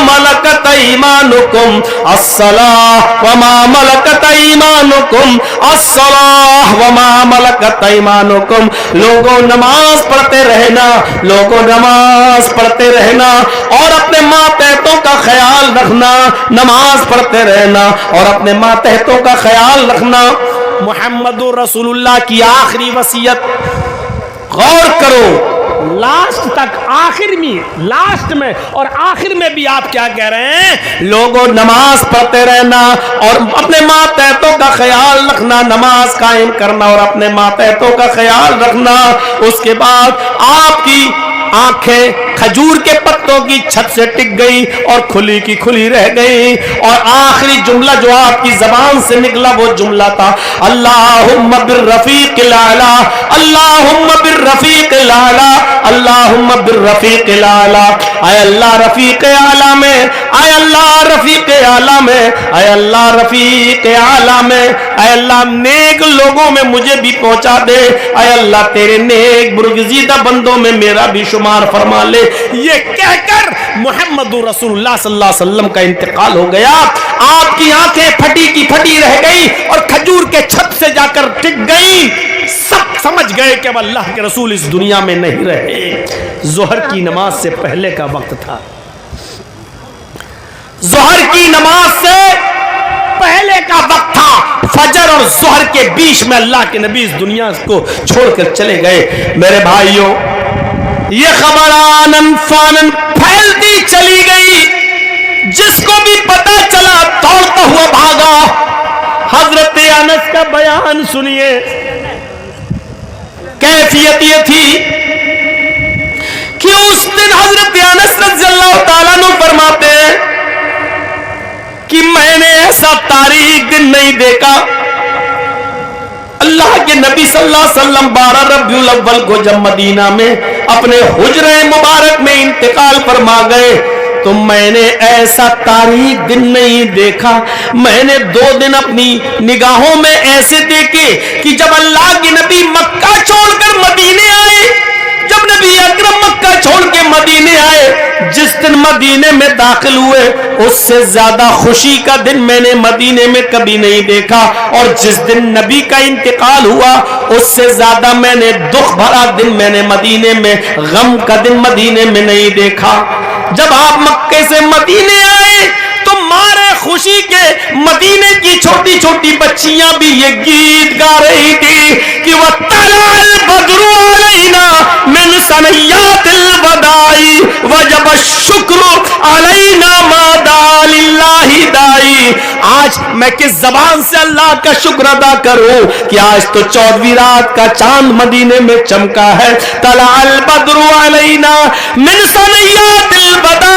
ملکت ایمانکم الصلاۃ وما ملکت ایمانکم الصلاۃ وما ملکت ایمانکم. لوگوں نماز پڑھتے رہنا، لوگوں نماز پڑھتے رہنا اور اپنے ماتحتوں کا خیال رکھنا، نماز پڑھتے رہنا اور اپنے ماتحتوں کا خیال رکھنا. محمد رسول اللہ کی آخری وصیت غور کرو، لاسٹ تک، لاسٹ میں اور آخر میں بھی آپ کیا کہہ رہے ہیں؟ لوگوں نماز پڑھتے رہنا اور اپنے ماتحتوں کا خیال رکھنا، نماز قائم کرنا اور اپنے ماتحتوں کا خیال رکھنا. اس کے بعد آپ کی آنکھیں کھجور کے پتوں کی چھت سے ٹک گئی اور کھلی کی کھلی رہ گئی، اور آخری جملہ جو آپ کی زبان سے نکلا وہ جملہ تھا اللہم بالرفیق الاعلی، اللہم بالرفیق الاعلی، اللہم بالرفیق الاعلی. اے اللہ رفیق اعلی میں، اے اللہ رفیق اعلی میں، اے اللہ رفیق اعلی میں، اے اللہ نیک لوگوں میں مجھے بھی پہنچا دے، اے اللہ تیرے نیک برگزیدہ بندوں میں میرا بھی شمار فرما لے. یہ کہہ کر محمد رسول اللہ صلی اللہ علیہ وسلم کا انتقال ہو گیا. آپ کی آنکھیں پھٹی کی پھٹی رہ گئی اور کھجور کے چھت سے جا کر ٹک گئی. سب سمجھ گئے کہ اب اللہ کے رسول اس دنیا میں نہیں رہے. ظہر کی نماز سے پہلے کا وقت تھا، ظہر کی نماز سے پہلے کا وقت تھا. فجر اور ظہر کے بیچ میں اللہ کے نبی اس دنیا کو چھوڑ کر چلے گئے. میرے بھائیوں، یہ خبر آنن فانن پھیلتی چلی گئی، جس کو بھی پتا چلا دوڑتا ہوا بھاگا. حضرت انس کا بیان سنیے. کیفیت یہ تھی کہ اس دن حضرت انس رضی اللہ تعالیٰ عنہ فرماتے ہیں کہ میں نے ایسا تاریک دن نہیں دیکھا. اللہ کے نبی صلی اللہ علیہ وسلم 12 ربیع الاول کو جب مدینہ میں اپنے حجرے مبارک میں انتقال فرما گئے تو میں نے ایسا تاریک دن نہیں دیکھا. میں نے 2 دن اپنی نگاہوں میں ایسے دیکھے کہ جب اللہ کے نبی مکہ چھوڑ کر مدینے آئے، جب نبی اکرم مکہ چھوڑ کے مدینے آئے، جس دن مدینے میں داخل ہوئے اس سے زیادہ خوشی کا دن میں نے مدینے میں کبھی نہیں دیکھا، اور جس دن نبی کا انتقال ہوا اس سے زیادہ میں نے دکھ بھرا دن میں نے مدینے میں، غم کا دن مدینے میں نہیں دیکھا. جب آپ مکے سے مدینے آئے تو مارے خوشی کے مدینے کی چھوٹی چھوٹی بچیاں بھی یہ گیت گا رہی تھی کہ وَطَلَعَ الْبَدْرُ عَلَيْنَا مِنْ ثَنِيَّاتِ الْوَدَاعِ وَجَبَ الشُّكْرُ عَلَيْنَا مَا دَعَا لِلَّهِ دَاعِ. آج میں کس زبان سے اللہ کا شکر ادا کروں کہ آج تو 14ویں رات کا چاند مدینے میں چمکا ہے. طلع البدر علینا من ثنیات الوداع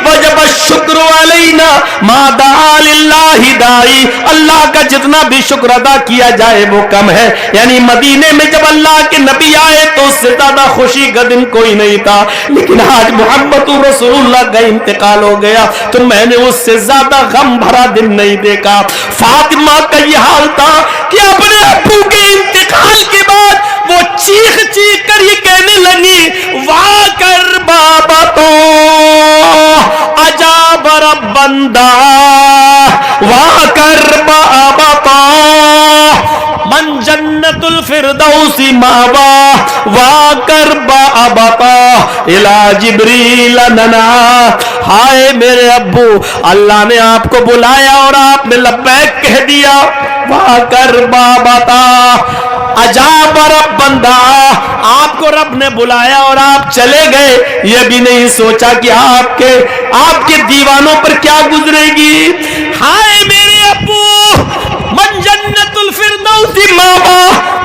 وجب الشکر علینا ما دعا للہ داعی. اللہ کا جتنا بھی شکر ادا کیا جائے وہ کم ہے. یعنی مدینے میں جب اللہ کے نبی آئے تو اس سے زیادہ خوشی کا دن کوئی نہیں تھا، لیکن آج محمد رسول اللہ کا انتقال ہو گیا تو میں نے اس سے زیادہ غم بھرا دن نہیں دیکھا. فاطمہ کا یہ حال تھا کہ اپنے ابو کے انتقال کے بعد وہ چیخ چیخ کر یہ کہنے لگی واہ کر بابا تو عجاب رب بندہ، واہ کر بابا تو من جنت الفردوس ماوا، واہ کر بابا تو الى جبریل ننا. ہائے میرے ابو، اللہ نے آپ کو بلایا اور آپ نے لبیک کہہ دیا. واہ کر بابا تا عجاب رب بندہ، آپ کو رب نے بلایا اور آپ چلے گئے. یہ بھی نہیں سوچا کہ آپ کے دیوانوں پر کیا گزرے گی. ہائے میرے ابو، من جنت الفردوس ماوا،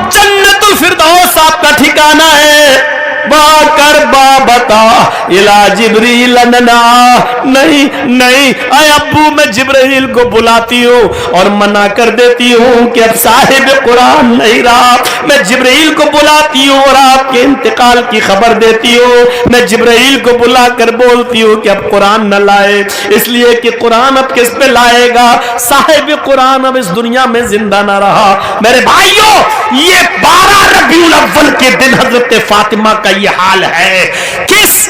جنت الفردوس آپ کا ٹھکانہ ہے. کر بابتا الى جبریل ننا. نہیں اے ابو، میں جبرائیل کو بلاتی ہوں اور منع کر دیتی ہوں کہ اب صاحب قرآن نہیں رہا. میں جبرائیل کو بلاتی ہوں اور آپ کے انتقال کی خبر دیتی ہوں. میں جبرائیل کو بلا کر بولتی ہوں کہ اب قرآن نہ لائے، اس لیے کہ قرآن اب کس پہ لائے گا؟ صاحب قرآن اب اس دنیا میں زندہ نہ رہا. میرے بھائیوں، یہ 12 ربیع الاول کے دن حضرت فاطمہ کا یہ حال ہے. کس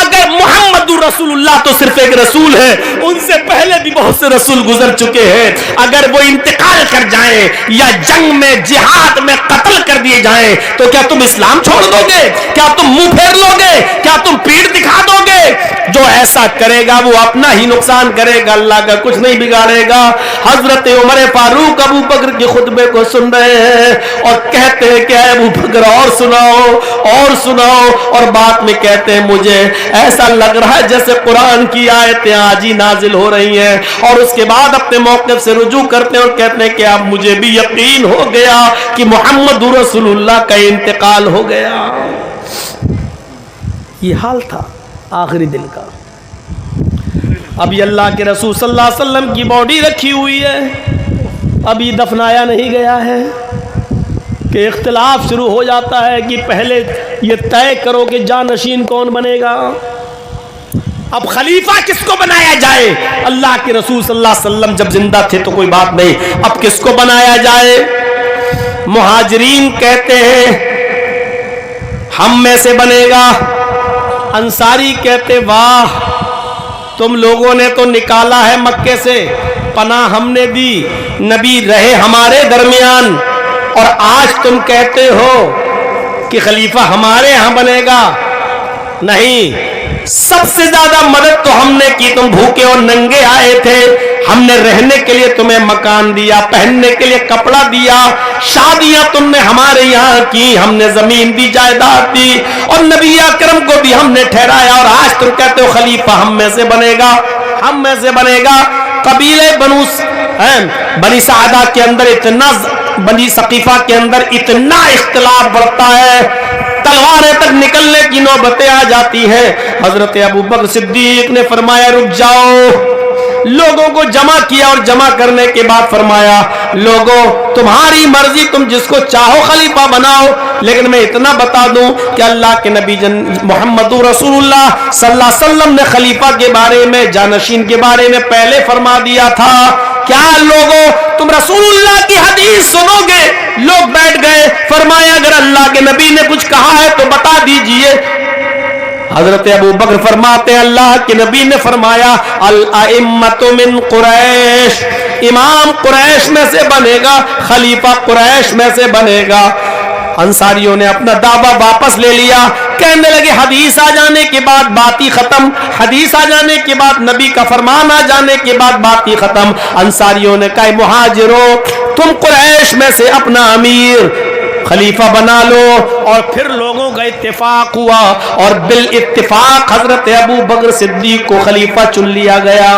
اگر محمد رسول اللہ تو صرف ایک رسول ہے، ان سے پہلے بھی بہت سے رسول گزر چکے ہیں، اگر وہ انتقال کر جائیں یا جنگ میں جہاد میں قتل کر دیے جائیں تو کیا تم اسلام چھوڑ دو گے؟ کیا تم منہ پھیر لو گے؟ کیا تم پیٹھ دکھا دو گے؟ جو ایسا کرے گا وہ اپنا ہی نقصان کرے گا، اللہ کا کچھ نہیں بگاڑے گا۔ حضرت عمر فاروق ابو بکر کے خطبے کو سن رہے ہیں اور کہتے ہیں کہ اے ابو بکر اور سناؤ اور سناؤ، اور بعد میں کہتے ہیں مجھے ایسا لگ رہا ہے جیسے قرآن کی آیتیں آج ہی نازل ہو رہی ہیں، اور اس کے بعد اپنے موقف سے رجوع کرتے ہیں اور کہتے ہیں کہ اب مجھے بھی یقین ہو گیا کہ محمد رسول اللہ کا انتقال ہو گیا۔ یہ حال تھا آخری دن کا۔ ابھی اللہ کے رسول صلی اللہ علیہ وسلم کی باڈی رکھی ہوئی ہے، ابھی دفنایا نہیں گیا ہے کہ اختلاف شروع ہو جاتا ہے کہ پہلے یہ طے کرو کہ جانشین کون بنے گا، اب خلیفہ کس کو بنایا جائے۔ اللہ کے رسول صلی اللہ علیہ وسلم جب زندہ تھے تو کوئی بات نہیں، اب کس کو بنایا جائے۔ مہاجرین کہتے ہیں ہم میں سے بنے گا، انصاری کہتے واہ تم لوگوں نے تو نکالا ہے مکے سے، پناہ ہم نے دی، نبی رہے ہمارے درمیان، اور آج تم کہتے ہو کہ خلیفہ ہمارے ہاں بنے گا۔ نہیں، سب سے زیادہ مدد تو ہم نے کی، تم بھوکے اور ننگے آئے تھے، ہم نے رہنے کے لیے تمہیں مکان دیا، پہننے کے لیے کپڑا دیا، شادیاں تم نے ہمارے یہاں کی، ہم نے زمین دی، جائیداد دی، اور نبی اکرم کو بھی ہم نے ٹھہرایا، اور آج تم کہتے ہو خلیفہ ہم میں سے بنے گا، ہم میں سے بنے گا۔ قبیلے بنی سعدہ کے اندر اتنا، بنی ثقیفہ کے اندر اتنا اختلاف بڑھتا ہے، تلواریں تک نکلنے کی نوبتیں آ جاتی ہیں۔ حضرت ابو بکر صدیق نے فرمایا رک جاؤ، لوگوں کو جمع کیا اور جمع کرنے کے بعد فرمایا لوگوں تمہاری مرضی، تم جس کو چاہو خلیفہ بناؤ، لیکن میں اتنا بتا دوں کہ اللہ کے نبی محمد رسول اللہ صلی اللہ علیہ وسلم نے خلیفہ کے بارے میں، جانشین کے بارے میں پہلے فرما دیا تھا۔ کیا لوگوں تم رسول اللہ کی حدیث سنو گے؟ لوگ بیٹھ گئے، فرمایا اگر اللہ کے نبی نے کچھ کہا ہے تو بتا دیجئے۔ حضرت ابو بکر فرماتے ہیں اللہ کے نبی نے فرمایا الائمۃ من قریش، امام قریش میں سے بنے گا، خلیفہ قریش میں سے بنے گا۔ انصاریوں نے اپنا دعویٰ واپس لے لیا، کہنے لگے حدیث آ جانے کے بعد بات ہی ختم، حدیث آ جانے کے بعد نبی کا فرمان آ جانے کے بعد بات ہی ختم۔ انصاریوں نے کہا مہاجروں تم قریش میں سے اپنا امیر خلیفہ بنا لو، اور پھر لوگوں کا اتفاق ہوا اور بالاتفاق حضرت ابو بکر صدیق کو خلیفہ چن لیا گیا۔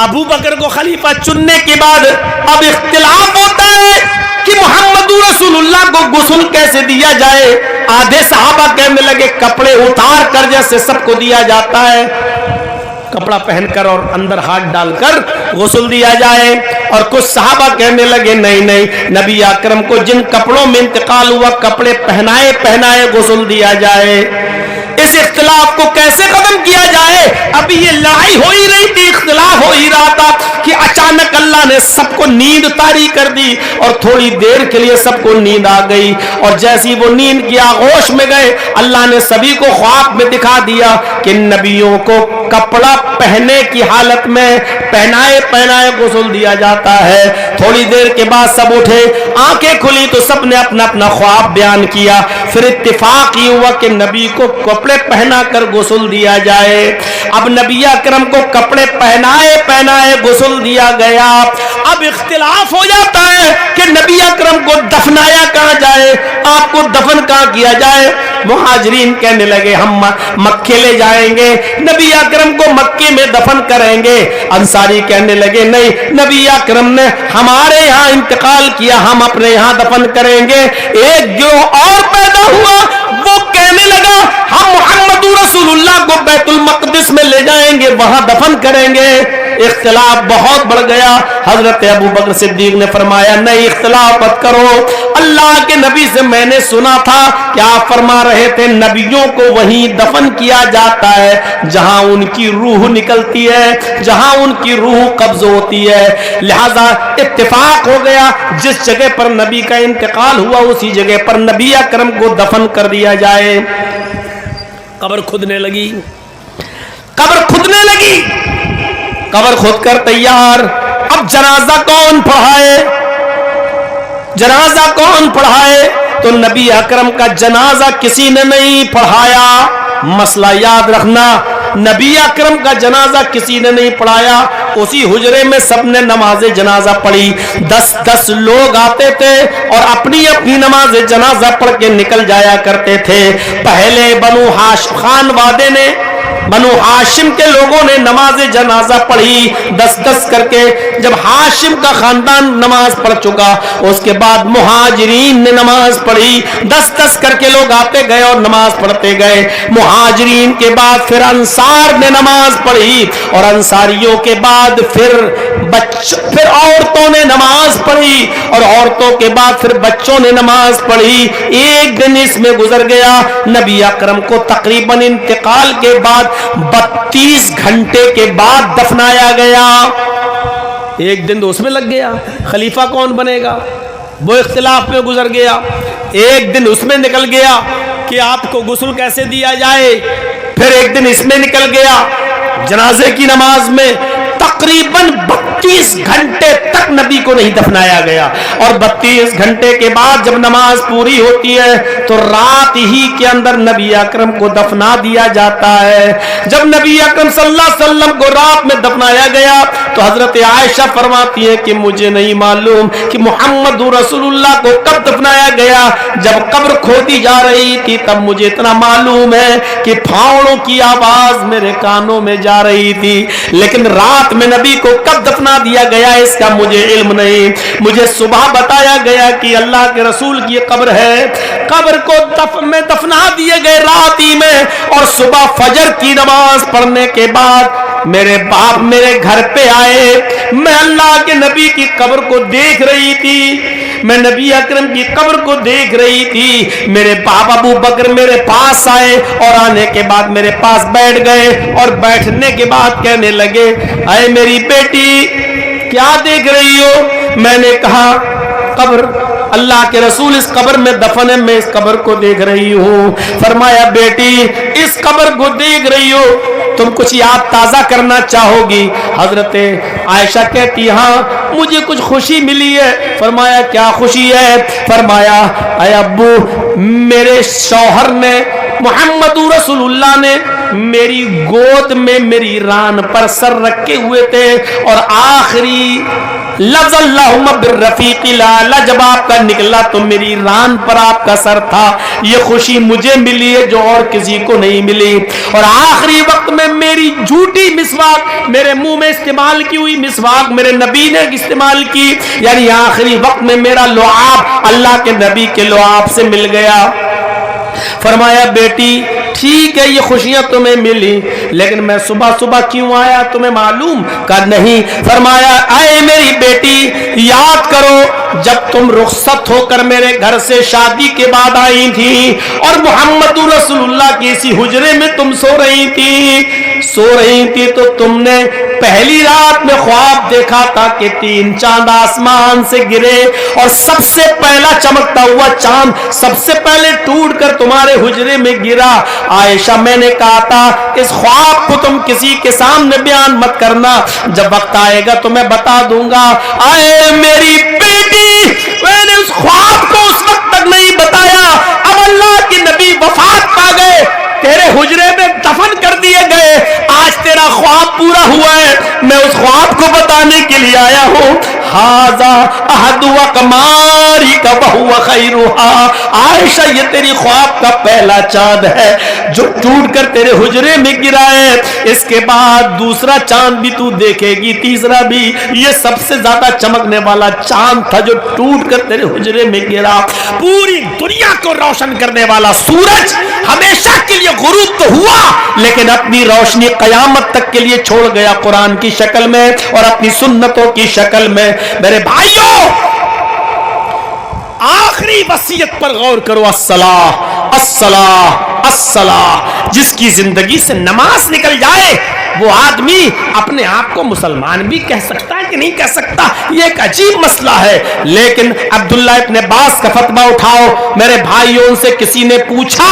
ابو بکر کو خلیفہ چننے کے بعد اب اختلاف ہوتا ہے کہ محمد رسول اللہ کو غسل کیسے دیا جائے۔ آدھے صحابہ کہنے لگے کپڑے اتار کر جیسے سب کو دیا جاتا ہے، کپڑا پہن کر اور اندر ہاتھ ڈال کر غسل دیا جائے، اور کچھ صحابہ کہنے لگے نہیں نہیں، نبی اکرم کو جن کپڑوں میں انتقال ہوا کپڑے پہنائے پہنائے غسل دیا جائے۔ اس اختلاف کو کیسے ختم کیا جائے؟ ابھی یہ لڑائی ہو ہی رہی تھی، اختلاف ہو ہی رہا تھا کہ اچانک اللہ نے سب کو نیند طاری کر دی، اور تھوڑی دیر کے لیے سب کو نیند آ گئی، اور جیسی وہ نیند کی آغوش میں گئے اللہ نے سبھی کو خواب میں دکھا دیا کہ نبیوں کو کپڑا پہنے کی حالت میں پہنائے پہنائے غسل دیا جاتا ہے۔ تھوڑی دیر کے بعد سب اٹھے، آنکھیں کھلی تو سب نے اپنا اپنا خواب بیان کیا، پھر اتفاق یہ ہوا کہ نبی کو کپڑے پہنا کر غسل دیا جائے۔ اب نبی اکرم کو کپڑے پہنائے پہنائے غسل دیا گیا۔ اب اختلاف ہو جاتا ہے کہ نبی اکرم کو دفنایا کہاں جائے، آپ کو دفن کہاں کیا جائے۔ مہاجرین کہنے لگے ہم مکے لے جائیں گے، نبی اکرم کو مکے میں دفن کریں گے۔ انصاری کہنے لگے نہیں، نبی اکرم نے ہمارے یہاں انتقال کیا، ہم اپنے یہاں دفن کریں گے۔ ایک گروہ اور پیدا ہوا، وہ کہنے لگا ہم محمد رسول اللہ کو بیت المقدس میں لے جائیں گے، وہاں دفن کریں گے۔ اختلاف بہت بڑھ گیا۔ حضرت ابو بکر صدیق نے فرمایا نہیں اختلاف مت کرو، اللہ کے نبی سے میں نے سنا تھا کہ آپ فرما رہے تھے نبیوں کو وہیں دفن کیا جاتا ہے جہاں ان کی روح نکلتی ہے، جہاں ان کی روح قبض ہوتی ہے۔ لہذا اتفاق ہو گیا جس جگہ پر نبی کا انتقال ہوا اسی جگہ پر نبی اکرم کو دفن کر دیا جائے۔ قبر کھودنے لگی، قبر کھودنے لگی، قبر کھود کر تیار، اب جنازہ کون پڑھائے، جنازہ کون پڑھائے؟ تو نبی اکرم کا جنازہ کسی نے نہیں پڑھایا۔ مسئلہ یاد رکھنا، نبی اکرم کا جنازہ کسی نے نہیں پڑھایا، اسی حجرے میں سب نے نماز جنازہ پڑھی۔ 10 لوگ آتے تھے اور اپنی اپنی نماز جنازہ پڑھ کے نکل جایا کرتے تھے۔ پہلے بنو ہاشم خانوادے نے، بنو ہاشم کے لوگوں نے نماز جنازہ پڑھی 10 کر کے۔ جب ہاشم کا خاندان نماز پڑھ چکا، اس کے بعد مہاجرین نے نماز پڑھی 10 کر کے، لوگ آتے گئے اور نماز پڑھتے گئے۔ مہاجرین کے بعد پھر انصار نے نماز پڑھی، اور انصاریوں کے بعد پھر عورتوں نے نماز پڑھی، اور عورتوں کے بعد پھر بچوں نے نماز پڑھی۔ ایک دن اس میں گزر گیا، نبی اکرم کو تقریباً انتقال کے بعد 32 گھنٹے کے بعد دفنایا گیا۔ ایک دن تو اس میں لگ گیا، خلیفہ کون بنے گا وہ اختلاف میں گزر گیا۔ ایک دن اس میں نکل گیا کہ آپ کو غسل کیسے دیا جائے، پھر ایک دن اس میں نکل گیا جنازے کی نماز میں۔ تقریباً 32 گھنٹے تک نبی کو نہیں دفنایا گیا، اور 32 گھنٹے کے بعد جب نماز پوری ہوتی ہے تو رات ہی کے اندر نبی اکرم کو دفنا دیا جاتا ہے۔ جب نبی اکرم صلی اللہ علیہ وسلم کو رات میں دفنایا گیا تو حضرت عائشہ فرماتی ہے کہ مجھے نہیں معلوم کہ محمد رسول اللہ کو کب دفنایا گیا۔ جب قبر کھودی جا رہی تھی تب مجھے اتنا معلوم ہے کہ پھاوڑوں کی آواز میرے کانوں میں جا رہی تھی، لیکن رات میں نبی کو کب دفنا دیا گیا اس کا مجھے علم نہیں۔ مجھے صبح بتایا گیا کہ اللہ کے رسول کی قبر ہے، قبر کو دفنا دیے گئے رات ہی میں، اور صبح فجر کی نماز پڑھنے کے بعد میرے باپ میرے گھر پہ آئے۔ میں اللہ کے نبی کی قبر کو دیکھ رہی تھی، میں نبی اکرم کی قبر کو دیکھ رہی تھی۔ میرے باپ ابو بکر میرے پاس آئے، اور آنے کے بعد میرے پاس بیٹھ گئے، اور بیٹھنے کے بعد کہنے لگے اے میری بیٹی کیا دیکھ رہی ہو؟ میں نے کہا قبر، اللہ کے رسول اس قبر میں دفن ہے، میں اس قبر کو دیکھ رہی ہوں۔ فرمایا بیٹی اس قبر کو دیکھ رہی ہو، تم کچھ یاد تازہ کرنا چاہو گی؟ حضرت عائشہ کہتی ہاں مجھے کچھ خوشی ملی ہے۔ فرمایا کیا خوشی ہے؟ فرمایا اے ابو میرے شوہر نے محمد رسول اللہ نے میری گود میں میری ران پر سر رکھے ہوئے تھے، اور آخری لفظ اللہم بالرفیق الاعلی جب آپ کا نکلا تو میری ران پر آپ کا سر تھا۔ یہ خوشی مجھے ملی ہے جو اور کسی کو نہیں ملی۔ اور آخری وقت میں میری جھوٹی مسواک، میرے منہ میں استعمال کی ہوئی مسواک میرے نبی نے استعمال کی، یعنی آخری وقت میں میرا لعاب اللہ کے نبی کے لعاب سے مل گیا۔ فرمایا بیٹی ٹھیک ہے یہ خوشیاں تمہیں ملی، لیکن میں صبح صبح کیوں آیا تمہیں معلوم؟ کہا نہیں۔ فرمایا اے میری بیٹی یاد کرو جب تم رخصت ہو کر میرے گھر سے شادی کے بعد آئی تھی، اور محمد رسول اللہ کی اسی حجرے میں تم سو رہی تھی تو تم نے پہلی رات میں خواب دیکھا تھا کہ 3 چاند آسمان سے گرے، اور سب سے پہلا چمکتا ہوا چاند سب سے پہلے ٹوٹ کر تمہارے حجرے میں گرا۔ عائشہ میں نے کہا تھا اس خواب کو تم کسی کے سامنے بیان مت کرنا، جب وقت آئے گا تو میں بتا دوں گا۔ اے میری بیٹی میں نے اس خواب کو اس وقت تک نہیں بتایا، اب اللہ کے نبی وفات پا گئے، تیرے حجرے میں دفن کر دیے گئے، آج تیرا خواب پورا ہوا ہے، میں اس خواب کو بتانے کے لیے آیا ہوں۔ ھذا احد اقمارک وہو خیرھا، عائشہ یہ تیری خواب کا پہلا چاند ہے جو ٹوٹ کر تیرے حجرے میں گرا ہے، اس کے بعد دوسرا چاند بھی تو دیکھے گی، تیسرا بھی، یہ سب سے زیادہ چمکنے والا چاند تھا جو ٹوٹ کر تیرے حجرے میں گرا۔ پوری دنیا کو روشن کرنے والا سورج ہمیشہ کے لیے غروب تو ہوا، لیکن اپنی روشنی قیامت تک کے لیے چھوڑ گیا قرآن کی شکل میں اور اپنی سنتوں کی شکل میں۔ میرے بھائیوں آخری وصیت پر غور کرو، الصلاۃ الصلاۃ الصلاۃ۔ جس کی زندگی سے نماز نکل جائے وہ آدمی اپنے آپ کو مسلمان بھی کہہ سکتا ہے کہ نہیں کہہ سکتا، یہ ایک عجیب مسئلہ ہے۔ لیکن عبداللہ ابن عباس کا فتویٰ اٹھاؤ میرے بھائیوں سے، کسی نے پوچھا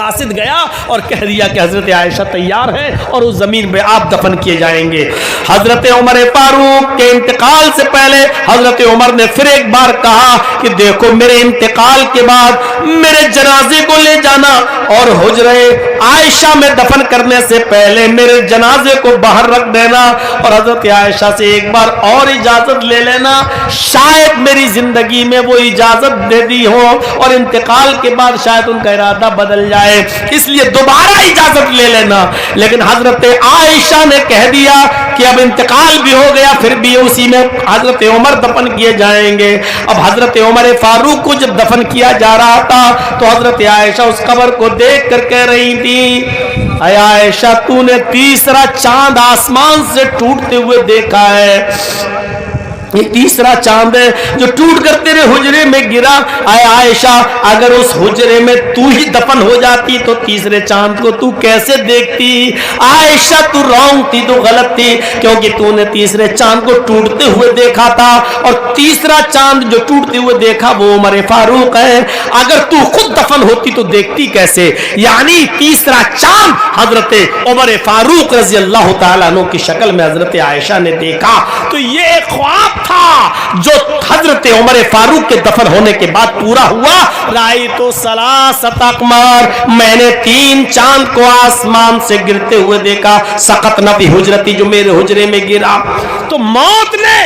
قاصد گیا اور کہہ دیا کہ حضرت عائشہ تیار ہے اور اس زمین پہ آپ دفن کیے جائیں گے۔ حضرت عمر فاروق کے انتقال سے پہلے حضرت عمر نے پھر ایک بار کہا کہ دیکھو میرے انتقال کے بعد میرے جنازے کو لے جانا اور حجرے عائشہ میں دفن کرنے سے پہلے میرے جنازے کو باہر رکھ دینا، اور حضرت عائشہ سے ایک بار اور اجازت لے لینا، شاید میری زندگی میں وہ اجازت دے دی ہو اور انتقال کے بعد شاید ان کا ارادہ بدل جائے، اس لیے دوبارہ اجازت لے لینا۔ لیکن حضرت عائشہ نے کہہ دیا کہ اب انتقال بھی ہو گیا، پھر بھی اسی میں حضرت عمر دفن کیے جائیں گے۔ اب حضرت عمر فاروق کو جب دفن کیا جا رہا تھا تو حضرت عائشہ اس قبر کو دیکھ کر کہہ رہی تھی، اے عائشہ تو نے تیسرا چاند آسمان سے ٹوٹتے ہوئے دیکھا ہے، یہ تیسرا چاند ہے جو ٹوٹ کر تیرے حجرے میں گرا۔ اے عائشہ اگر اس حجرے میں تو ہی دفن ہو جاتی تو تیسرے چاند کو تو کیسے دیکھتی؟ عائشہ تو رونگ تھی، تو غلط تھی، کیونکہ تو نے تیسرے چاند کو ٹوٹتے ہوئے دیکھا تھا، اور تیسرا چاند جو ٹوٹتے ہوئے دیکھا وہ عمر فاروق ہے۔ اگر تو خود دفن ہوتی تو دیکھتی کیسے؟ یعنی تیسرا چاند حضرت عمر فاروق رضی اللہ تعالیٰ عنہ کی شکل میں حضرت عائشہ نے دیکھا۔ تو یہ ایک خواب تھا جو حضرت عمر فاروق کے دفن ہونے کے بعد پورا ہوا۔ رأیت ثلاثۃ اقمار، میں نے 3 چاند کو آسمان سے گرتے ہوئے دیکھا، سقطن فی حجرتی، جو میرے حجرے میں گرا۔ تو موت نے